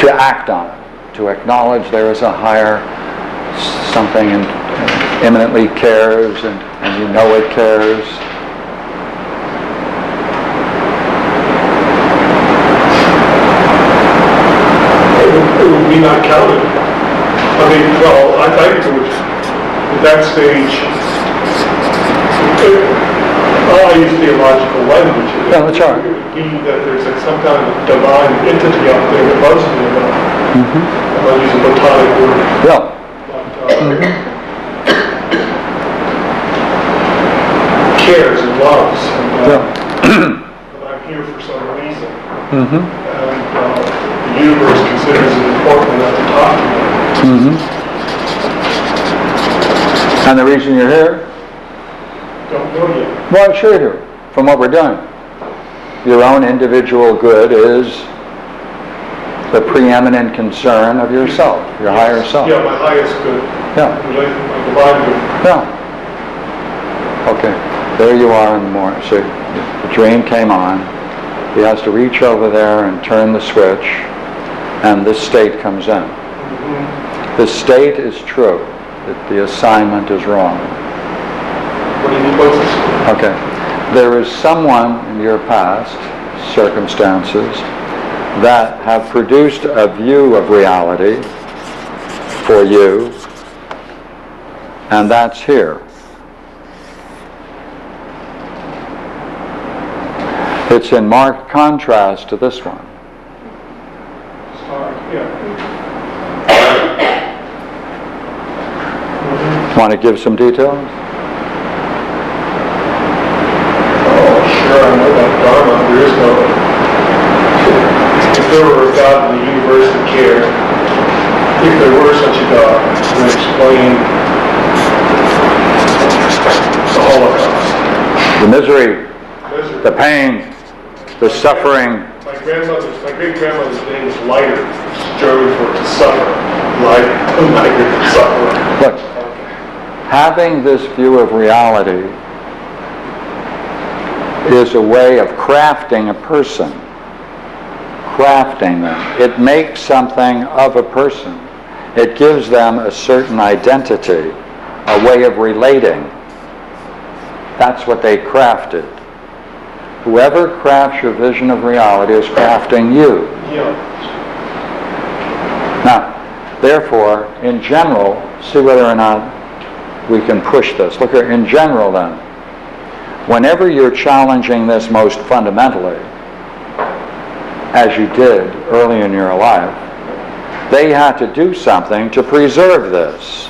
Speaker 1: to act on it, to acknowledge there is a higher something imminently cares, and you know it cares.
Speaker 6: It would be not counted. I mean, well, I think it would, at that stage, I use theological language.
Speaker 1: Yeah, that's right.
Speaker 6: It would be that there's some kind of divine entity out there that loves me enough. I'll use a Platonic word.
Speaker 1: Yeah.
Speaker 6: Cares and loves.
Speaker 1: Yeah.
Speaker 6: But I'm here for some reason. And the universe considers it important enough to talk to me.
Speaker 1: And the reason you're here?
Speaker 6: Don't know yet.
Speaker 1: Well, sure you do, from what we're doing. Your own individual good is the preeminent concern of yourself, your higher self.
Speaker 6: Yeah, my highest good.
Speaker 1: Yeah.
Speaker 6: My divine good.
Speaker 1: Yeah. Okay, there you are in the morning. So the dream came on. He has to reach over there and turn the switch, and this state comes in. The state is true, that the assignment is wrong.
Speaker 6: What do you mean by this?
Speaker 1: Okay. There is someone in your past circumstances that have produced a view of reality for you, and that's here. It's in marked contrast to this one. Want to give some details?
Speaker 6: Sure, I know about Dharma. There is no... If there were a God in the universe that cared, if there were such a God, it would explain the Holocaust.
Speaker 1: The misery, the pain, the suffering.
Speaker 6: My great-grandmother's name is Lighter. German for to suffer. Lighter to suffer.
Speaker 1: Look, having this view of reality is a way of crafting a person. Crafting them. It makes something of a person. It gives them a certain identity, a way of relating. That's what they crafted. Whoever crafts your vision of reality is crafting you.
Speaker 6: Yeah.
Speaker 1: Now, therefore, in general, see whether or not we can push this. Look here, in general then, whenever you're challenging this most fundamentally, as you did early in your life, they had to do something to preserve this.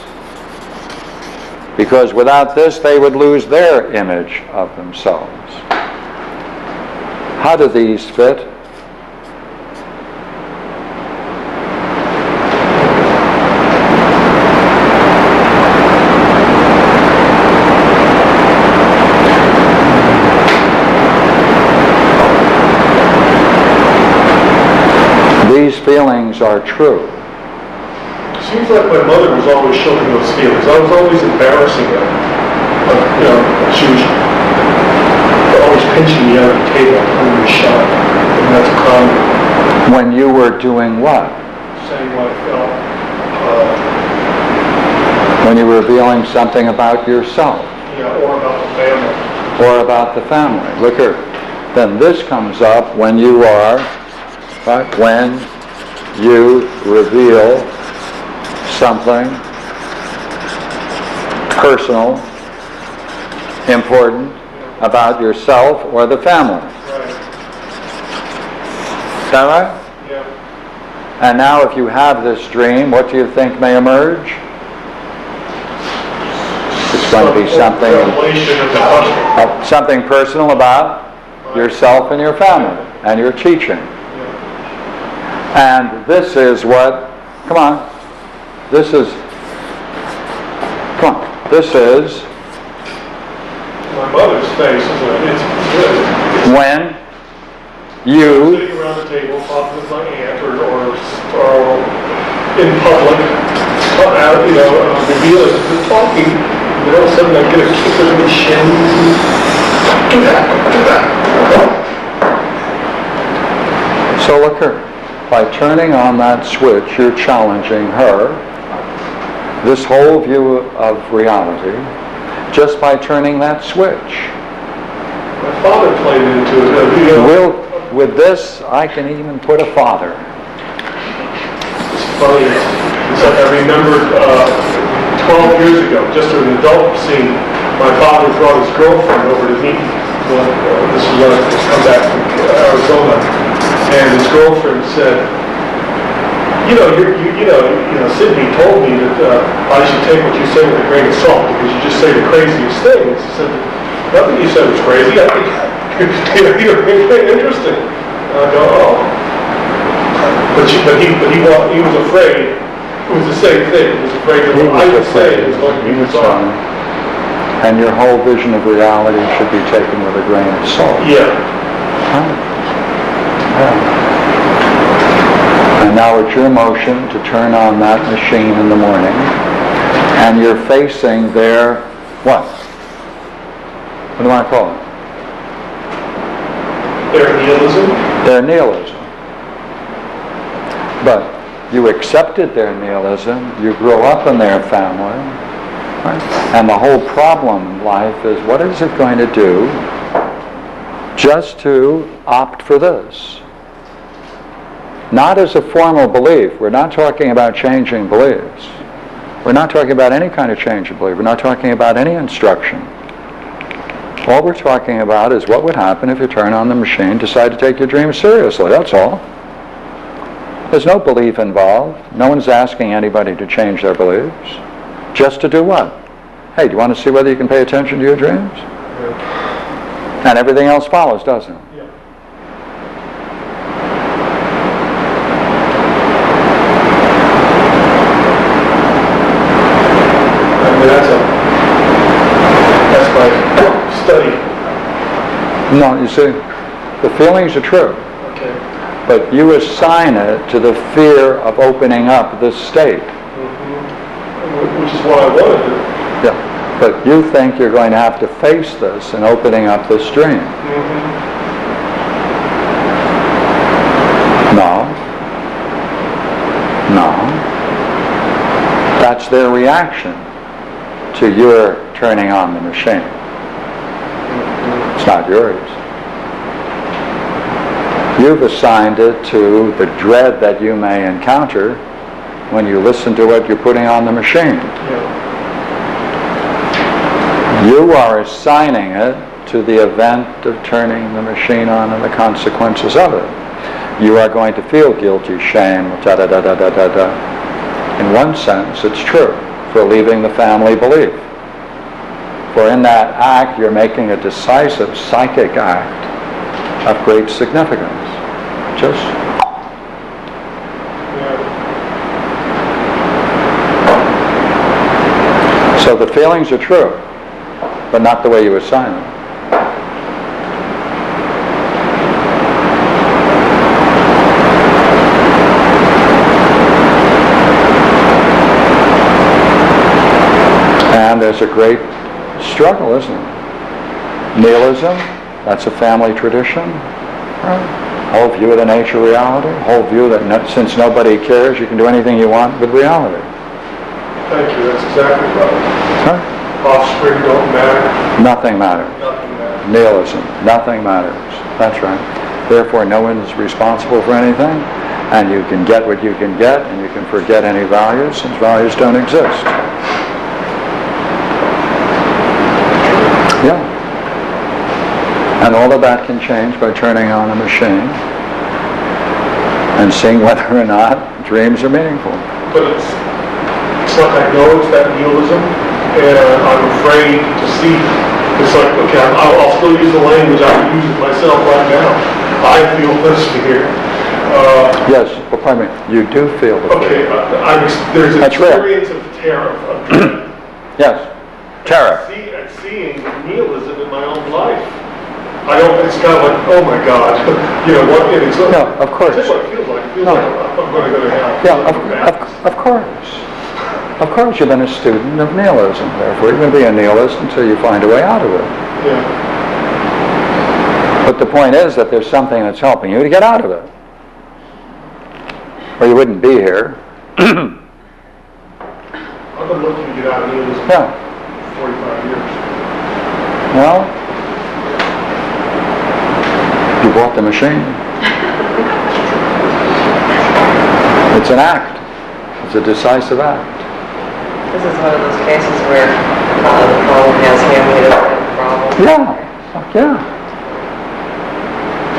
Speaker 1: Because without this, they would lose their image of themselves. How do these fit? These feelings are true.
Speaker 6: Seems like my mother was always showing those feelings. I was always embarrassing her. She was always pinching me under the table and pulling me shut. And that's common.
Speaker 1: When you were doing what?
Speaker 6: Saying what I felt.
Speaker 1: When you were revealing something about yourself.
Speaker 6: Yeah, or about the family.
Speaker 1: Or about the family. Look here. Then this comes up when you are, right, when you reveal something personal, important about yourself or the family.
Speaker 6: Right.
Speaker 1: Is that right?
Speaker 6: Yeah.
Speaker 1: And now if you have this dream, what do you think may emerge? It's going to be something, something personal about yourself and your family and your teaching. And this is what, come on, this is
Speaker 6: My mother's face it's good.
Speaker 1: When you
Speaker 6: Sitting around the table, talking with my aunt, or in public, revealing, just talking, and all of a sudden I get a kick in the shin. Do that.
Speaker 1: So look here. by turning on that switch, you're challenging her, this whole view of reality, just by turning that switch.
Speaker 6: My father played into it.
Speaker 1: With this, I can even put a father.
Speaker 6: It's funny. It's like I remembered 12 years ago, just an adult scene, my father brought his girlfriend over to meet me. This was when I come back from Arizona, and his girlfriend said, Sydney told me that I should take what you say with a grain of salt because you just say the craziest things. He said, nothing you said was crazy. I think you're interesting. And I go, oh. But he was afraid. It was the same thing. He was afraid that what I would say was going to be bizarre.
Speaker 1: And your whole vision of reality should be taken with a grain of salt.
Speaker 6: Yeah.
Speaker 1: Huh? Yeah. And now it's your motion to turn on that machine in the morning, and you're facing their, what? What do I call it?
Speaker 6: Their nihilism?
Speaker 1: Their nihilism. But you accepted their nihilism, you grew up in their family, right? And the whole problem in life is, what is it going to do just to opt for this? Not as a formal belief. We're not talking about changing beliefs. We're not talking about any kind of change of belief. We're not talking about any instruction. All we're talking about is what would happen if you turn on the machine, decide to take your dreams seriously. That's all. There's no belief involved. No one's asking anybody to change their beliefs. Just to do what? Hey, do you want to see whether you can pay attention to your dreams? Yeah. And everything else follows, doesn't it?
Speaker 6: Yeah. I mean, that's my study.
Speaker 1: No, you see, the feelings are true.
Speaker 6: Okay.
Speaker 1: But you assign it to the fear of opening up this state.
Speaker 6: Mm-hmm. Which is what I wanted to.
Speaker 1: Yeah. But you think you're going to have to face this in opening up this dream.
Speaker 6: Mm-hmm.
Speaker 1: No. No. That's their reaction to your turning on the machine. It's not yours. You've assigned it to the dread that you may encounter when you listen to what you're putting on the machine.
Speaker 6: Yeah.
Speaker 1: You are assigning it to the event of turning the machine on and the consequences of it. You are going to feel guilty, shame, da-da-da-da-da-da. In one sense, it's true for leaving the family belief. For in that act, you're making a decisive psychic act of great significance. Just. So the feelings are true, but not the way you assign them. And there's a great struggle, isn't it? Nihilism, that's a family tradition. Right? Whole view of the nature of reality, whole view that since nobody cares, you can do anything you want with reality.
Speaker 6: Thank you, that's exactly right.
Speaker 1: Huh?
Speaker 6: Offspring don't matter.
Speaker 1: Nothing matters.
Speaker 6: Nothing matters.
Speaker 1: Nihilism, nothing matters. That's right. Therefore, no one is responsible for anything, and you can get what you can get, and you can forget any values, since values don't exist. Yeah. And all of that can change by turning on a machine and seeing whether or not dreams are meaningful.
Speaker 6: But it's like I know it's that nihilism, and I'm afraid to see. It's like, okay, I'll still use the language, I can use it myself right now. I feel this fear.
Speaker 1: Yes, well, pardon me, you do feel the
Speaker 6: okay,
Speaker 1: fear.
Speaker 6: There's an
Speaker 1: That's
Speaker 6: experience of terror, of dread.
Speaker 1: Yes, terror.
Speaker 6: Seeing nihilism in my own life. I don't, it's kind of like, oh my God, you know what, and it's like,
Speaker 1: No, of course.
Speaker 6: that's what it feels like. It feels
Speaker 1: No.
Speaker 6: like I'm going to go to hell.
Speaker 1: Yeah, of course. Of course you've been a student of nihilism, therefore you're going to be a nihilist until you find a way out of it.
Speaker 6: Yeah.
Speaker 1: But the point is that there's something that's helping you to get out of it. or you wouldn't be here.
Speaker 6: I've been looking to get out of this
Speaker 1: Yeah.
Speaker 6: for 45 years.
Speaker 1: Well, you bought the machine. It's an act. It's a decisive act.
Speaker 2: This is one of those cases where the problem has hammered up the problem.
Speaker 1: Yeah. Yeah.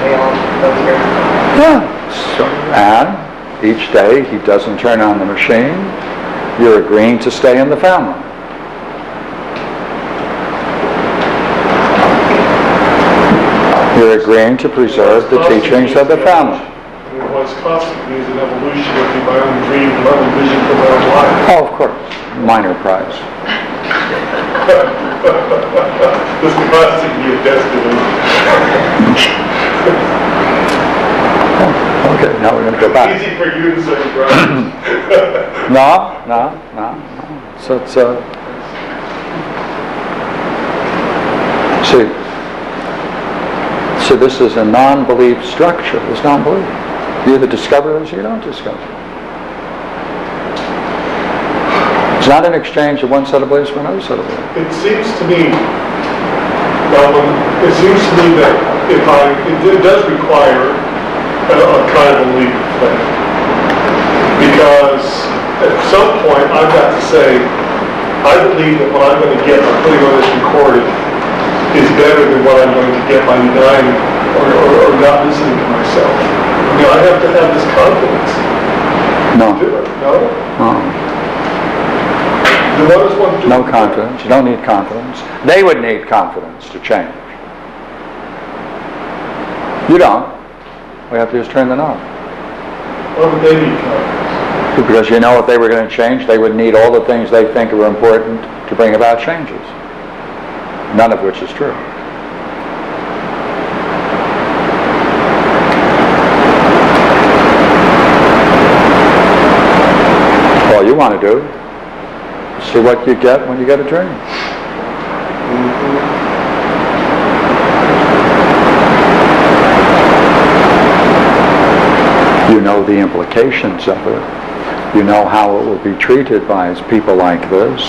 Speaker 2: We all go through.
Speaker 1: Yeah. So, and each day he doesn't turn on the machine, you're agreeing to stay in the family. You're agreeing to preserve the teachings of the family.
Speaker 6: What's constant is an evolution of my own dream, my own vision for my own life.
Speaker 1: Oh, of course. Minor prize.
Speaker 6: This constant be a destiny.
Speaker 1: Okay, now we're going to go back.
Speaker 6: Easy for you to say, Brian.
Speaker 1: No. So it's see, this is a non-belief structure. It's non-belief. You either discover this or you don't discover it. It's not an exchange of one set of beliefs for another set of beliefs.
Speaker 6: It seems to me that it does require a kind of leap of faith. Because at some point I've got to say, I believe that what I'm going to get by putting on this recording is better than what I'm going to get by denying or not listening to myself. I mean, I have to have this confidence.
Speaker 1: No.
Speaker 6: Do it. No?
Speaker 1: No.
Speaker 6: Then what does one do?
Speaker 1: No confidence. You don't need confidence. They would need confidence to change. You don't. All you have to do is turn the knob.
Speaker 6: Why would they need confidence?
Speaker 1: Because you know if they were going to change, they would need all the things they think are important to bring about changes. None of which is true. All you want to do is see what you get when you get a dream. You know the implications of it. You know how it will be treated by people like this.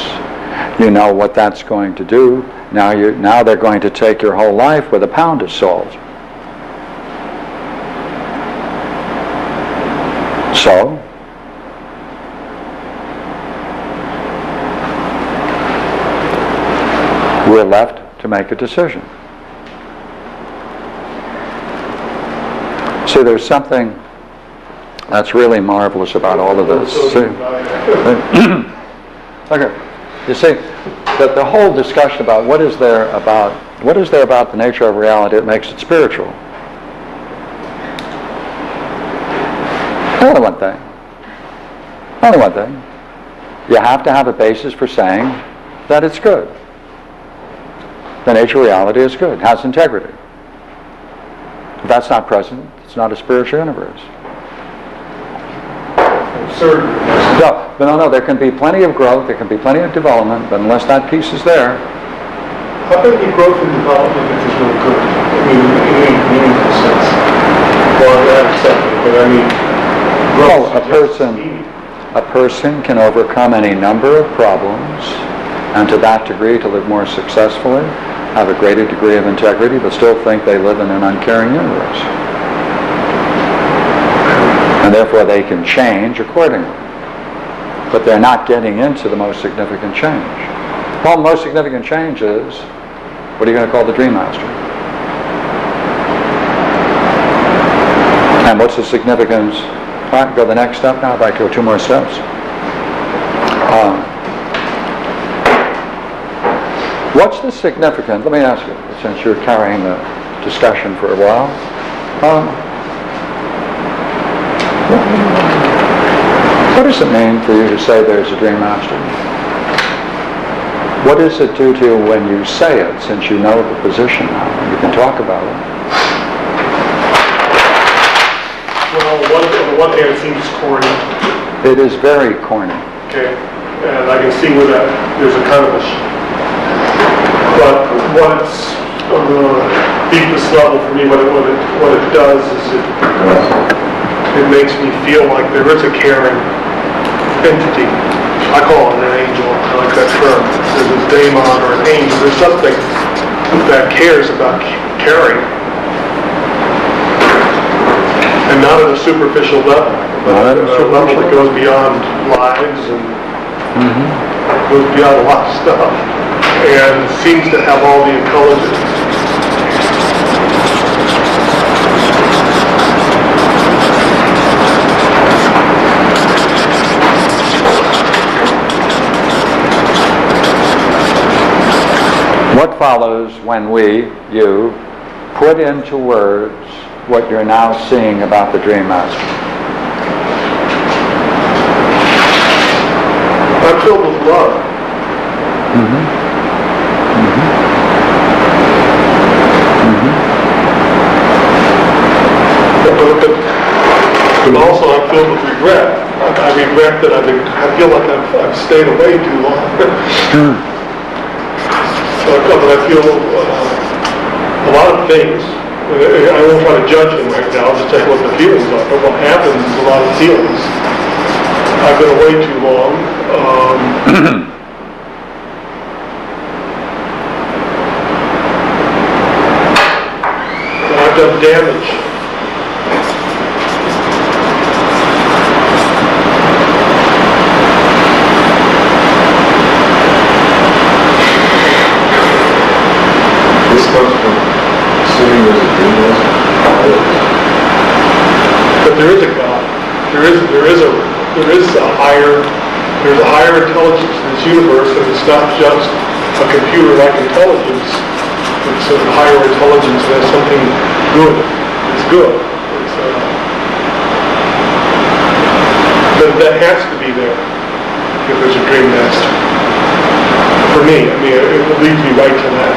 Speaker 1: You know what that's going to do. Now they're going to take your whole life with a pound of salt. So, we're left to make a decision. See, there's something that's really marvelous about all of this. See? Okay. You see, that the whole discussion about what is there about the nature of reality that makes it spiritual. Only one thing. Only one thing. You have to have a basis for saying that it's good. The nature of reality is good, has integrity. If that's not present, it's not a spiritual universe.
Speaker 6: Absurd.
Speaker 1: No, there can be plenty of growth, there can be plenty of development, but unless that piece is there.
Speaker 6: How can be growth and development if it's no good? I mean, in any meaningful sense. Well, I accept it, but I mean, growth
Speaker 1: a person can overcome any number of problems, and to that degree to live more successfully, have a greater degree of integrity, but still think they live in an uncaring universe. And therefore they can change accordingly. But they're not getting into the most significant change. Well, the most significant change is, what are you going to call the Dream Master? And what's the significance? All right, go the next step now, back to 2 more steps. What's the significance? Let me ask you, since you're carrying the discussion for a while. What does it mean for you to say there's a Dream Master? What does it do to you when you say it, since you know the position now, and you can talk about it?
Speaker 6: Well, on the one hand, it seems corny.
Speaker 1: It is very corny.
Speaker 6: Okay, and I can see where there's a kind of but what's on the deepest level for me, what it does is it makes me feel like there is a caring entity. I call it an angel, I like that term. There's a daemon or an angel. There's something that cares about caring. And not at a superficial level, but at a level that goes beyond lives and goes beyond a lot of stuff. And seems to have all the intelligence.
Speaker 1: What follows when you, put into words what you're now seeing about the Dream Master?
Speaker 6: I'm filled with love. But also I'm filled with regret. I regret that I feel like I've stayed away too long. But I feel a lot of things. I won't try to judge him right now. I'll just tell you what the feelings are. But what happens is a lot of feelings. I've been away too long. I've done damage.
Speaker 3: This comes from assuming there's a dream master.
Speaker 6: But there is a God. There's a higher intelligence in this universe, and it's not just a computer-like intelligence. It's a higher intelligence that has something good. It's good. That has to be there if there's a dream master. For me, I mean, it will lead me right to that.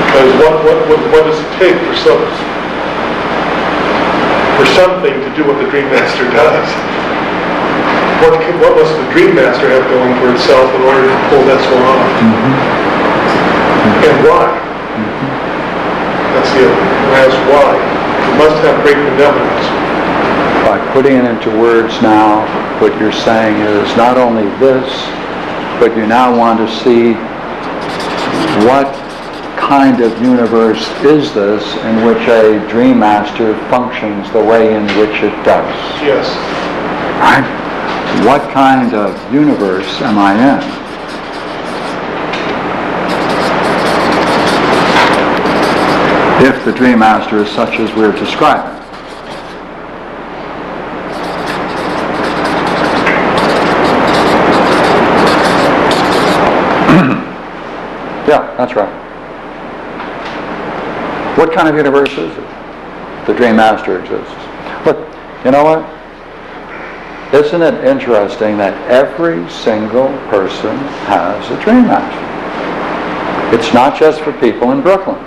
Speaker 6: Because what does it take for something to do what the Dream Master does? What must the Dream Master have going for itself in order to pull that one off? And why? That's the other. And that's why. It must have great benevolence.
Speaker 1: By putting it into words now, what you're saying is not only this, but you now want to see what kind of universe is this in which a Dream Master functions the way in which it does.
Speaker 6: Yes.
Speaker 1: Right? What kind of universe am I in? If the Dream Master is such as we're describing. Yeah, that's right. What kind of universe is it? The Dream Master exists. But you know what? Isn't it interesting that every single person has a Dream Master? It's not just for people in Brooklyn.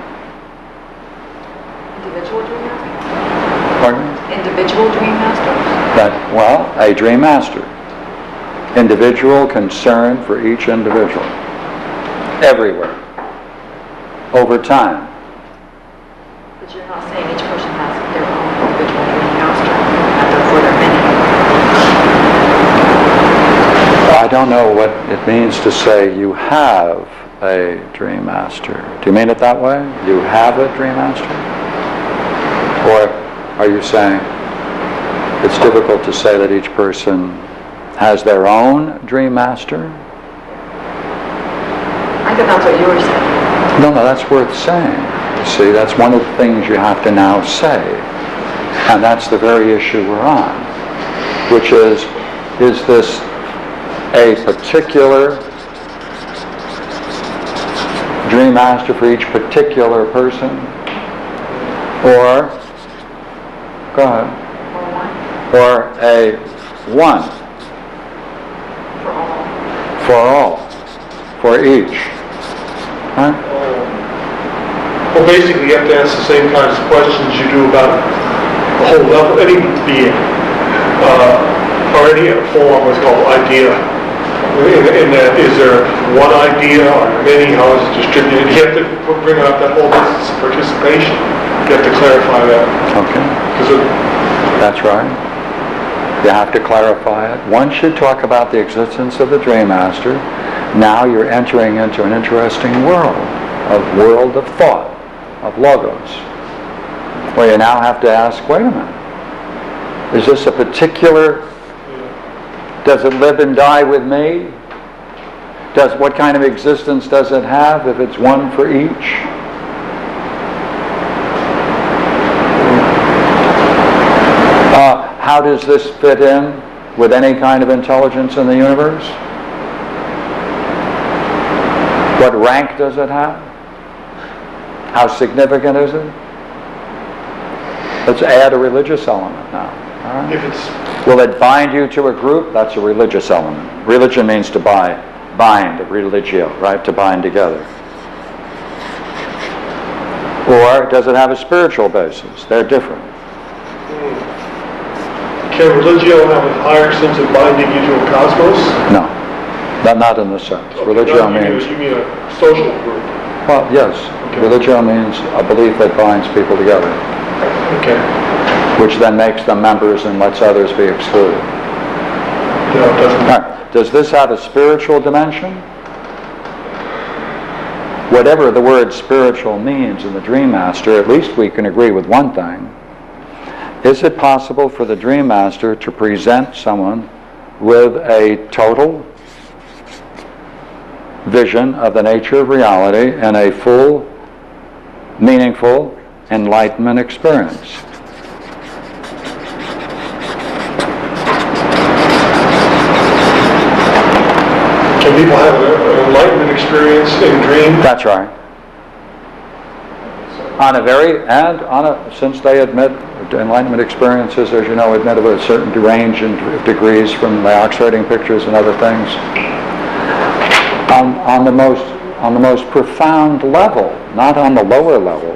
Speaker 5: Individual Dream Masters?
Speaker 1: Pardon me?
Speaker 5: Individual Dream Masters?
Speaker 1: Well, a Dream Master. Individual concern for each individual. Everywhere. Over time.
Speaker 5: But you're not saying each person has their own individual Dream Master, and therefore there are many.
Speaker 1: I don't know what it means to say you have a Dream Master. Do you mean it that way? You have a Dream Master? Or are you saying it's difficult to say that each person has their own Dream Master?
Speaker 5: I think that's what you were saying.
Speaker 1: No, that's worth saying. You see, that's one of the things you have to now say. And that's the very issue we're on, which is this a particular Dream Master for each particular person? Or, go ahead. Or a one. For all. For each. Huh?
Speaker 6: Well, basically, you have to ask the same kinds of questions you do about the whole level, any being, or any form, what's called idea. In that, is there one idea, or many, how is it distributed? You have to bring up that whole business of participation. You have to clarify that.
Speaker 1: Okay. That's right. You have to clarify it. Once you talk about the existence of the Dream Master, now you're entering into an interesting world of thought, of logos, where you now have to ask, wait a minute, is this a particular, does it live and die with me? What kind of existence does it have if it's one for each? How does this fit in with any kind of intelligence in the universe? What rank does it have? How significant is it? Let's add a religious element now. All right?
Speaker 6: If it's
Speaker 1: Will it bind you to a group? That's a religious element. Religion means to bind, religio, right? To bind together. Or does it have a spiritual basis? They're different.
Speaker 6: Can religio have a higher sense of binding you to a cosmos?
Speaker 1: No, not in the sense. Religio means,
Speaker 6: You mean a social group?
Speaker 1: well, yes.
Speaker 6: Okay.
Speaker 1: Religio means a belief that binds people together,
Speaker 6: Okay.
Speaker 1: which then makes them members and lets others be excluded.
Speaker 6: No, it doesn't.
Speaker 1: All right. Does this have a spiritual dimension? Whatever the word spiritual means in the Dream Master, at least we can agree with one thing. Is it possible for the Dream Master to present someone with a total vision of the nature of reality and a full, meaningful enlightenment experience?
Speaker 6: Can people have an enlightenment experience in dream?
Speaker 1: That's right. Since they admit enlightenment experiences, as you know, admit of a certain range and degrees from the ox-rating pictures and other things. On the most profound level, not on the lower levels,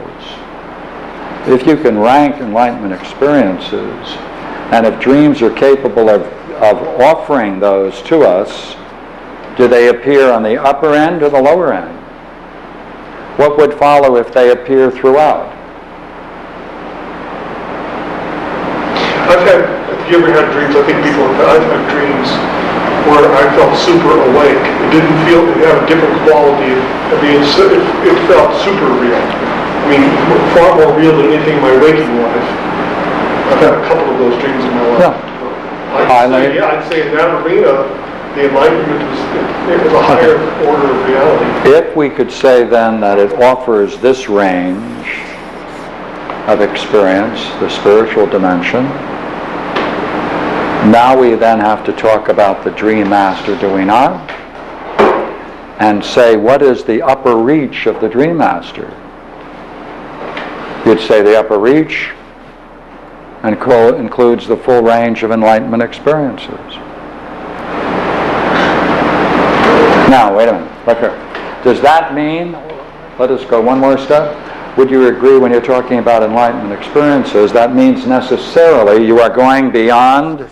Speaker 1: if you can rank enlightenment experiences, and if dreams are capable of offering those to us, do they appear on the upper end or the lower end? What would follow if they appear throughout?
Speaker 6: Have you ever had dreams? I think I've had dreams where I felt super awake. It didn't feel, it had a different quality. I mean, it felt super real. I mean, far more real than anything in my waking life. I've had a couple of those dreams in my life.
Speaker 1: Yeah.
Speaker 6: I'd say in that arena, the enlightenment was a higher order of reality.
Speaker 1: If we could say then that it offers this range of experience, the spiritual dimension, now we then have to talk about the Dream Master, do we not? And say, what is the upper reach of the Dream Master? You'd say the upper reach includes the full range of enlightenment experiences. Now, wait a minute. Look here. Does that mean, let us go one more step. Would you agree when you're talking about enlightenment experiences, that means necessarily you are going beyond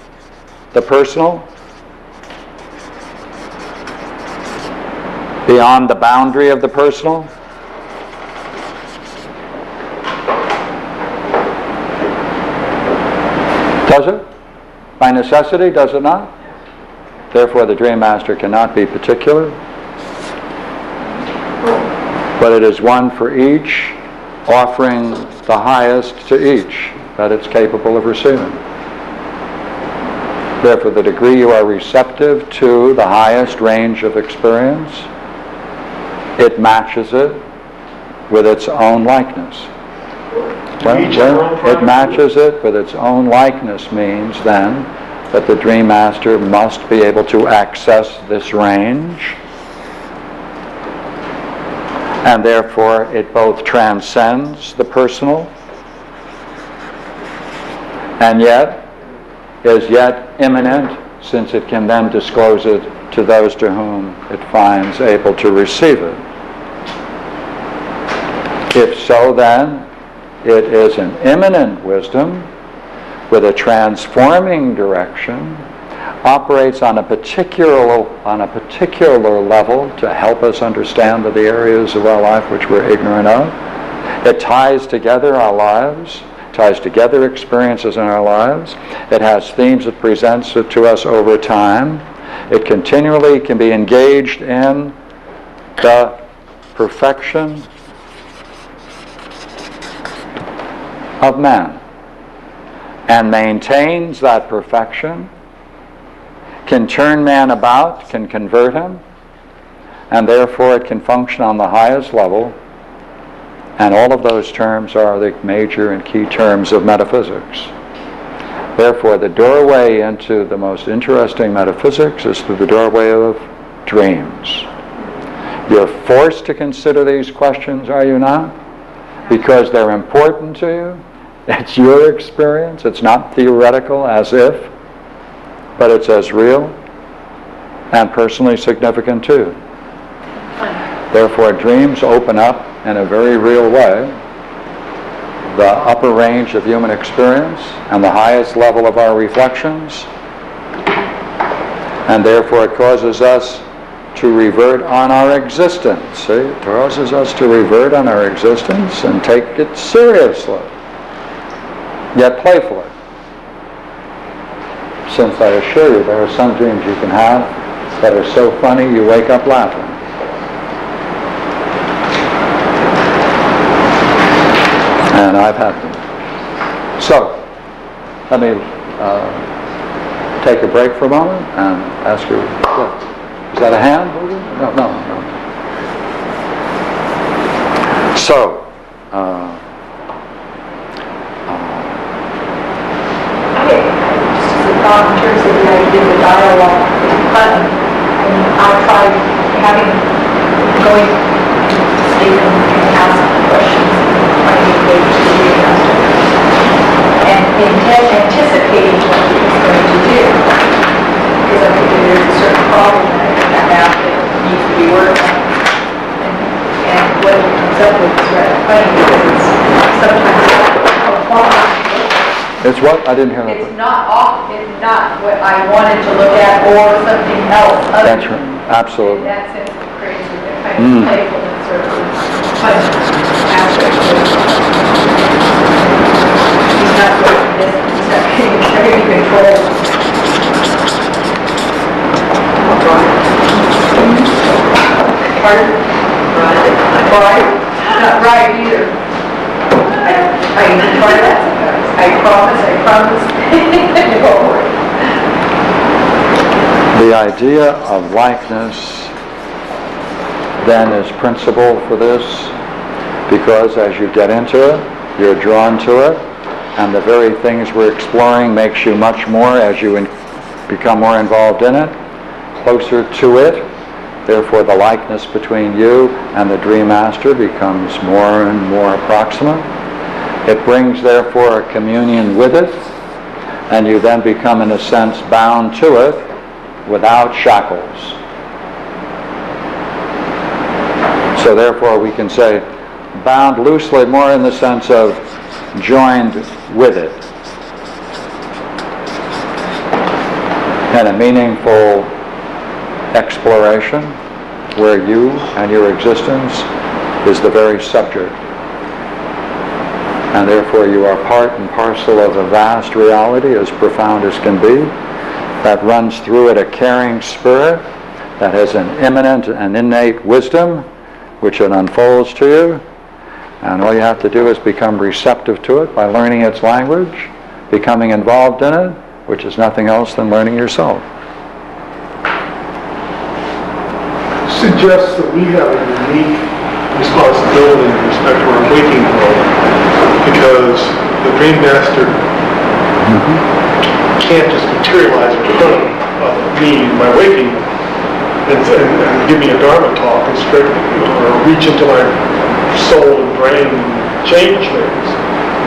Speaker 1: the personal? Beyond the boundary of the personal? Does it? By necessity, does it not? Therefore, the Dream Master cannot be particular, but it is one for each, offering the highest to each that it's capable of receiving. Therefore, the degree you are receptive to the highest range of experience, it matches it with its own likeness. It matches it with its own likeness means then that the Dream Master must be able to access this range, and therefore it both transcends the personal and yet is yet immanent, since it can then disclose it to those to whom it finds able to receive it. If so, then it is an immanent wisdom with a transforming direction, operates on a particular level to help us understand the areas of our life which we're ignorant of. It ties together our lives, ties together experiences in our lives. It has themes it presents it to us over time. It continually can be engaged in the perfection of man and maintains that perfection, can turn man about, can convert him, and therefore it can function on the highest level. And all of those terms are the major and key terms of metaphysics. Therefore, the doorway into the most interesting metaphysics is through the doorway of dreams. You're forced to consider these questions, are you not? Because they're important to you. It's your experience. It's not theoretical as if, but it's as real and personally significant too. Therefore, dreams open up in a very real way the upper range of human experience and the highest level of our reflections, and therefore it causes us to revert on our existence. See? It causes us to revert on our existence and take it seriously, yet playfully. Since I assure you there are some dreams you can have that are so funny you wake up laughing. And I've had them. So, let me take a break for a moment and ask you, is that a hand? No. So,
Speaker 5: just as a thought in terms of the idea of the dialogue with fun, and I tried going to Stephen and ask questions, trying to engage the master, and anticipating what he was going to do, because I think that there's a certain problem that I have out that needs to be worked on, and what he comes up with is rather funny, because it's sometimes
Speaker 1: it's what? I didn't hear that.
Speaker 5: it's not what I wanted to look at or something else.
Speaker 1: That's right. Absolutely.
Speaker 5: In that sense, it creates a kind of playful and sort of fun aspect of it. He's not going to this, he's not getting control. Pardon? Right. Not right either. I try that sometimes. I promise.
Speaker 1: The idea of likeness then is principle for this, because as you get into it, you're drawn to it, and the very things we're exploring makes you much more, as you become more involved in it, closer to it. Therefore, the likeness between you and the dream master becomes more and more proximate. It brings, therefore, a communion with it, and you then become, in a sense, bound to it without shackles. So therefore, we can say bound loosely, more in the sense of joined with it in a meaningful exploration where you and your existence is the very subject. And therefore you are part and parcel of a vast reality, as profound as can be, that runs through it a caring spirit, that has an immanent and innate wisdom, which it unfolds to you. And all you have to do is become receptive to it by learning its language, becoming involved in it, which is nothing else than learning yourself.
Speaker 6: Suggests that we have a unique responsibility in respect to our waking world, because the dream master can't just materialize in front of me in my waking and give me a Dharma talk and or reach into my soul and brain and change things.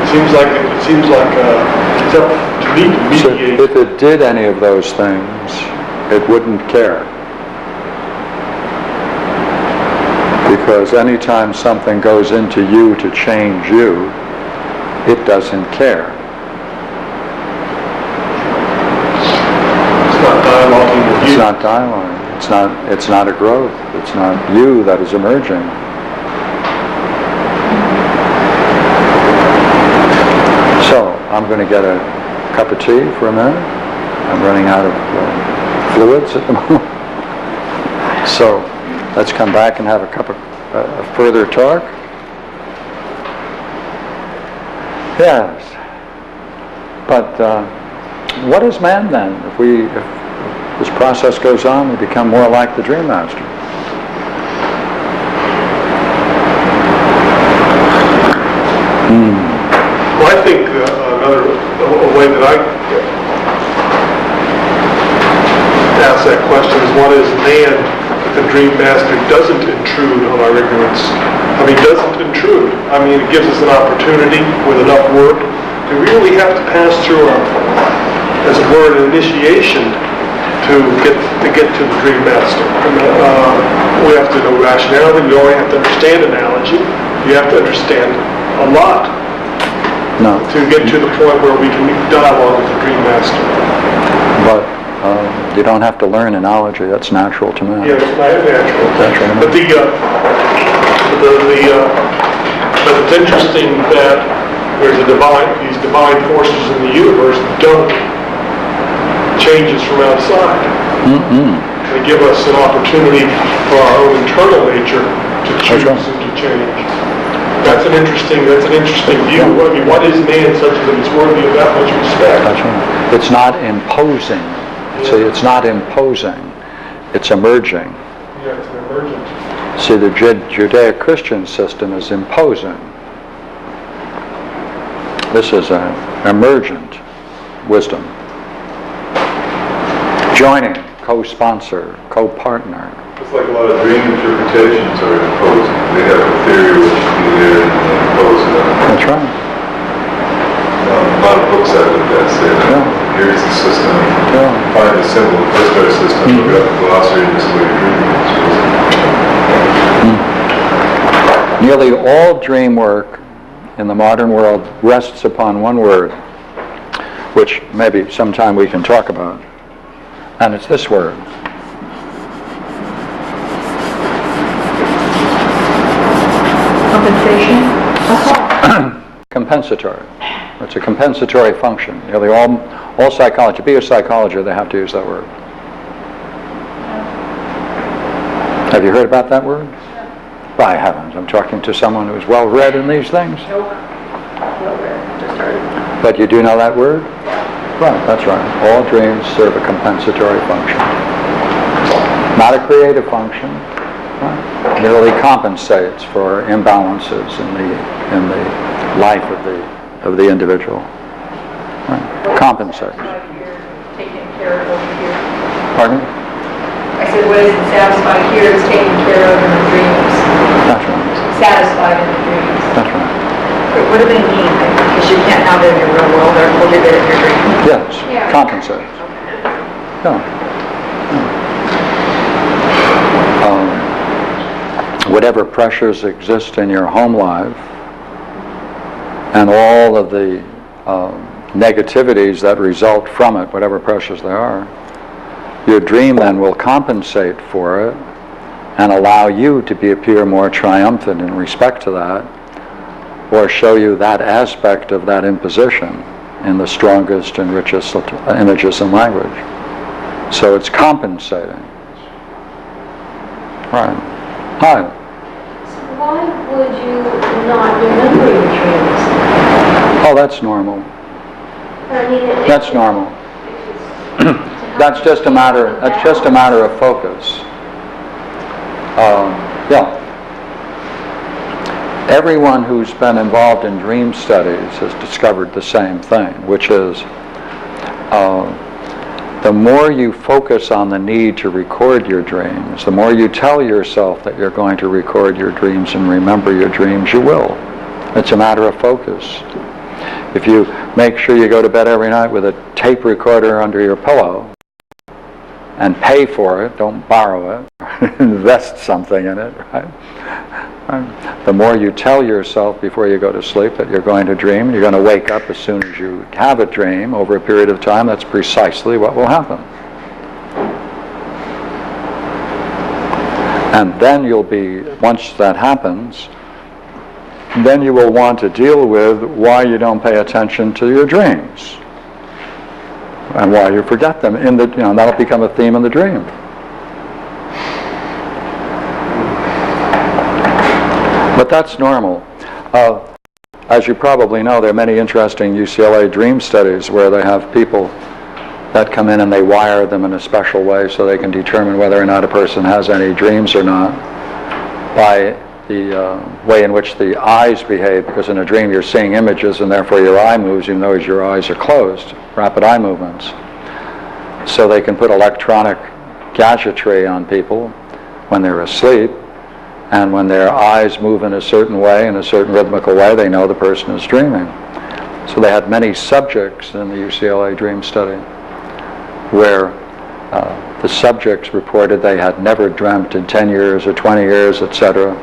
Speaker 6: It seems like it's up to me to mediate.
Speaker 1: So if it did any of those things, it wouldn't care. Because anytime something goes into you to change you, it doesn't care.
Speaker 6: It's not dialoguing with you.
Speaker 1: It's not dialogue. It's not a growth. It's not you that is emerging. I'm going to get a cup of tea for a minute. I'm running out of fluids at the moment. So let's come back and have a cup of further talk. Yes. But what is man then? If this process goes on, we become more like the Dream Master.
Speaker 6: Well, I think another way that I ask that question is, what is man if the Dream Master doesn't intrude on our ignorance? I mean, doesn't intrude. I mean, it gives us an opportunity with enough work. Do we really have to pass through, as it were, an initiation to get to the Dream Master? We have to know rationality. We only have to understand analogy. You have to understand a lot to get to the point where we can dialogue with the Dream Master.
Speaker 1: But you don't have to learn analogy. That's natural to man.
Speaker 6: Yeah, it's natural. But but it's interesting that there's these divine forces in the universe don't change us from outside. They give us an opportunity for our own internal nature to choose and to change. That's an interesting view. I mean, what is man such that it's worthy of that much respect?
Speaker 1: That's right. It's not imposing. See, it's not imposing. It's emerging.
Speaker 6: Yeah, it's an emergent.
Speaker 1: See, the Judeo-Christian system is imposing. This is an emergent wisdom. Joining, co-sponsor, co-partner.
Speaker 3: It's like a lot of dream interpretations are imposing. They have a theory which should be there and they impose it on.
Speaker 1: That's right.
Speaker 3: A lot of books I looked at say that. Here's the system. Find the symbol, the first better system, look up the glossary, and this is what you're dreaming.
Speaker 1: Nearly all dream work in the modern world rests upon one word, which maybe sometime we can talk about, and it's this word.
Speaker 5: Compensation?
Speaker 1: Compensatory. It's a compensatory function. Nearly all psychology, be a psychologist, they have to use that word. Have you heard about that word? Well, I haven't. I'm talking to someone who's well read in these things.
Speaker 5: Nope. Well read. Just heard.
Speaker 1: But you do know that word? Right, that's right. All dreams serve a compensatory function. Not a creative function. Right? Merely compensates for imbalances in the life of the individual. Right. Compensates.
Speaker 5: Taken care of over here.
Speaker 1: Pardon?
Speaker 5: I said, what isn't satisfied here is taken care of in the dreams.
Speaker 1: That's right.
Speaker 5: Satisfied in the dreams.
Speaker 1: That's right.
Speaker 5: But what do they mean? Because you can't have it in your real world, therefore you get it in your dream.
Speaker 1: Yes. Yeah. Compensates. Yeah. Whatever pressures exist in your home life and all of the negativities that result from it, whatever pressures there are, your dream then will compensate for it and allow you to appear more triumphant in respect to that, or show you that aspect of that imposition in the strongest and richest images and language. So it's compensating. Right. Hi.
Speaker 7: So why would you not remember your dreams?
Speaker 1: Oh, that's normal.
Speaker 7: I mean,
Speaker 1: That's normal. That's just a matter of focus. Yeah. Everyone who's been involved in dream studies has discovered the same thing, which is the more you focus on the need to record your dreams, the more you tell yourself that you're going to record your dreams and remember your dreams, you will. It's a matter of focus. If you make sure you go to bed every night with a tape recorder under your pillow and pay for it, don't borrow it, invest something in it, right? The more you tell yourself before you go to sleep that you're going to dream, you're going to wake up as soon as you have a dream over a period of time, that's precisely what will happen. And then you'll be, once that happens, then you will want to deal with why you don't pay attention to your dreams and why you forget them. That'll become a theme in the dream. But that's normal. As you probably know, there are many interesting UCLA dream studies where they have people that come in and they wire them in a special way so they can determine whether or not a person has any dreams or not by the way in which the eyes behave, because in a dream you're seeing images and therefore your eye moves even though your eyes are closed, rapid eye movements. So they can put electronic gadgetry on people when they're asleep, and when their eyes move in a certain way, in a certain rhythmical way, they know the person is dreaming. So they had many subjects in the UCLA dream study where the subjects reported they had never dreamt in 10 years or 20 years, etc.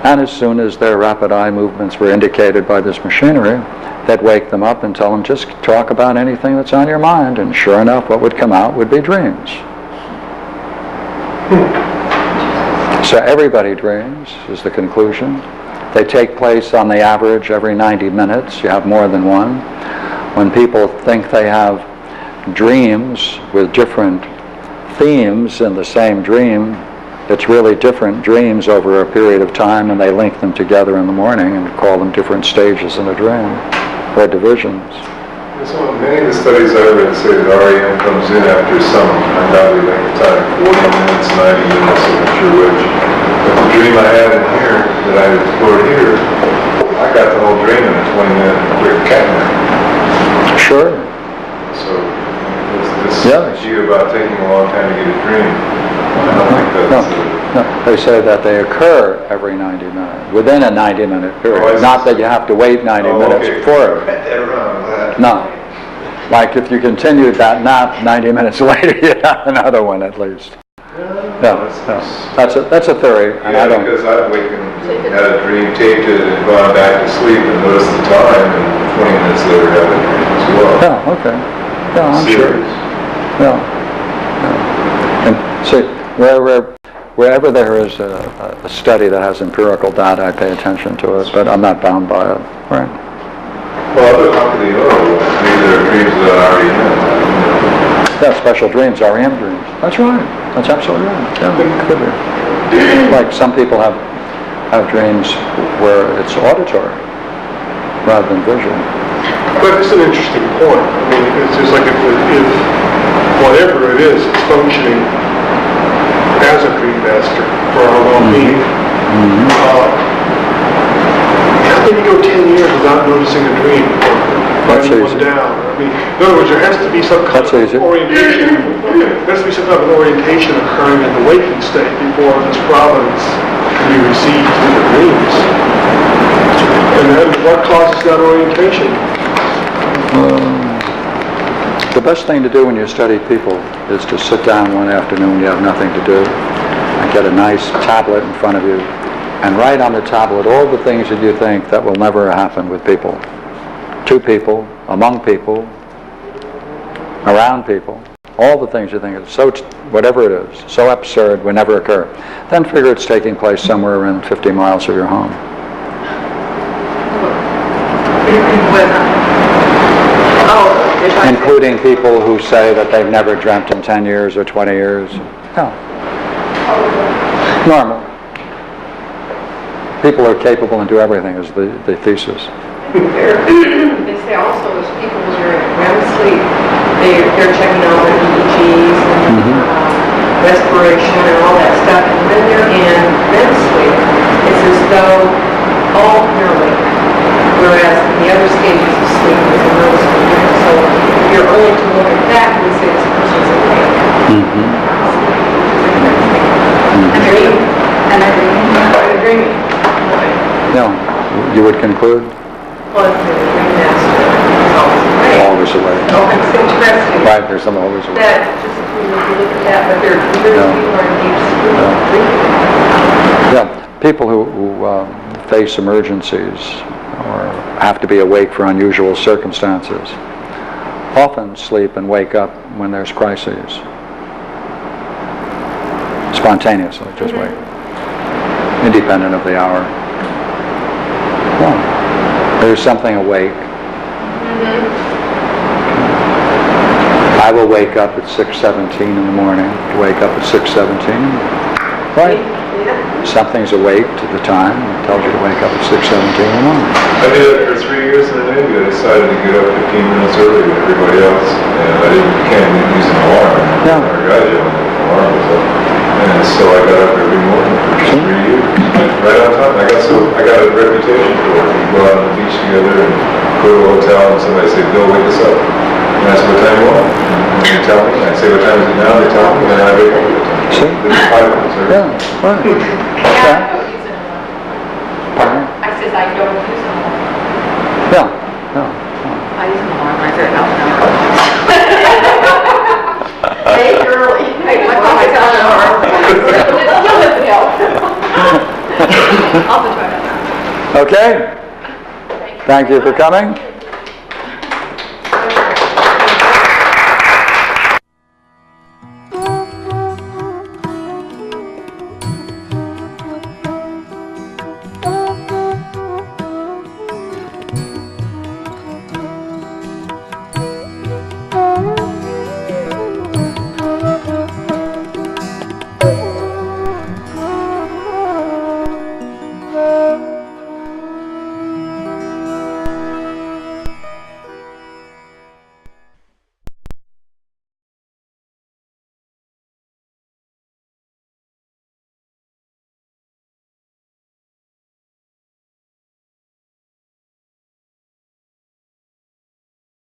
Speaker 1: And as soon as their rapid eye movements were indicated by this machinery, they'd wake them up and tell them, just talk about anything that's on your mind. And sure enough, what would come out would be dreams. So everybody dreams, is the conclusion. They take place on the average every 90 minutes. You have more than one. When people think they have dreams with different themes in the same dream, it's really different dreams over a period of time, and they link them together in the morning and call them different stages in a dream, or divisions.
Speaker 3: So many of the studies I read say that REM comes in after some ungodly length of time, 40 minutes, 90 minutes, I'm not sure which. But the dream I had in here, that I explored here, I got the whole dream in a 20-minute quick cat nap.
Speaker 1: Sure.
Speaker 3: So this idea about taking a long time to get a dream, I don't think that's...
Speaker 1: No, they say that they occur every 90 minutes, within a 90-minute period.
Speaker 3: Oh,
Speaker 1: Not that you have to wait 90 minutes for it.
Speaker 3: Read that wrong.
Speaker 1: No. Like if you continued that nap 90 minutes later, you'd have another one at least. No. That's a theory, and I don't...
Speaker 3: because I've wakened, had a dream, taped it, and gone back to sleep and noticed the time, and 20 minutes later had a dream as well.
Speaker 1: Yeah, okay. Yeah, I'm sure. Yeah. And see, wherever there is a study that has empirical data, I pay attention to it, but I'm not bound by it. Right.
Speaker 3: Well, how could they know? Maybe there are dreams that are already in.
Speaker 1: Yeah, special dreams, REM dreams. That's right. That's absolutely right. Yeah, it could be. Like some people have dreams where it's auditory rather than visual.
Speaker 6: But it's an interesting point. I mean, it's just like if whatever it is functioning as a dream master for our well-being, how can you go 10 years without noticing a dream or writing one down? I mean, in other words, there has to be some kind of orientation. There has to be some kind of orientation occurring in the waking state before this providence can be received in the dreams. And then what causes that orientation?
Speaker 1: The best thing to do when you study people is to sit down one afternoon, you have nothing to do, and get a nice tablet in front of you, and write on the tablet all the things that you think that will never happen with people. To people, among people, around people, all the things you think is so, whatever it is, so absurd, would never occur. Then figure it's taking place somewhere around 50 miles of your home. Including people who say that they've never dreamt in 10 years or 20 years. No. Normal. People are capable and do everything is the thesis.
Speaker 5: They say also as people during REM sleep, they're checking out their EEGs and respiration and all that stuff. And when they're in REM sleep, it's as though all they're awake. Whereas the other stages of sleep is a noticeable difference. So if you're only to look at that, we say this person's awake. And they're dreaming. And they're dreaming.
Speaker 1: No, you would conclude?
Speaker 5: Well, if you're a dream master, it's always awake.
Speaker 1: Always awake.
Speaker 5: Oh, it's interesting.
Speaker 1: Right, there's some always awake.
Speaker 5: That, just if you look at that, but they're people are in deep sleep.
Speaker 1: Yeah, people who face emergencies or have to be awake for unusual circumstances often sleep and wake up when there's crises. Spontaneously, just wake. Independent of the hour. There's something awake. I will wake up at 6:17 in the morning. You wake up at 6:17. Right. Something's awake to the time. It tells you to wake up at 6:17 in the morning.
Speaker 3: I did it for 3 years in the Navy. I decided to get up 15 minutes early than everybody else. And I can't use an alarm.
Speaker 1: Yeah.
Speaker 3: Our guy did. The alarm was up. And so I got up every morning for 3 years. Right on time. I got a reputation for it. We go out on the beach together and go to a hotel and somebody say, Bill, wake us up. And I said, what time you want? And they tell me. And I say, what time is it now? They tell me. And then I wake up at the time.
Speaker 1: See?
Speaker 3: It's 5 minutes early.
Speaker 1: Yeah, right.
Speaker 5: Yeah, I don't use it anymore. I says I don't use it anymore.
Speaker 1: Yeah, yeah.
Speaker 5: I use an alarm, I said, no. Hey, early. I call myself an alarm. It still doesn't help. I'll try that.
Speaker 1: Okay. Thank you for coming.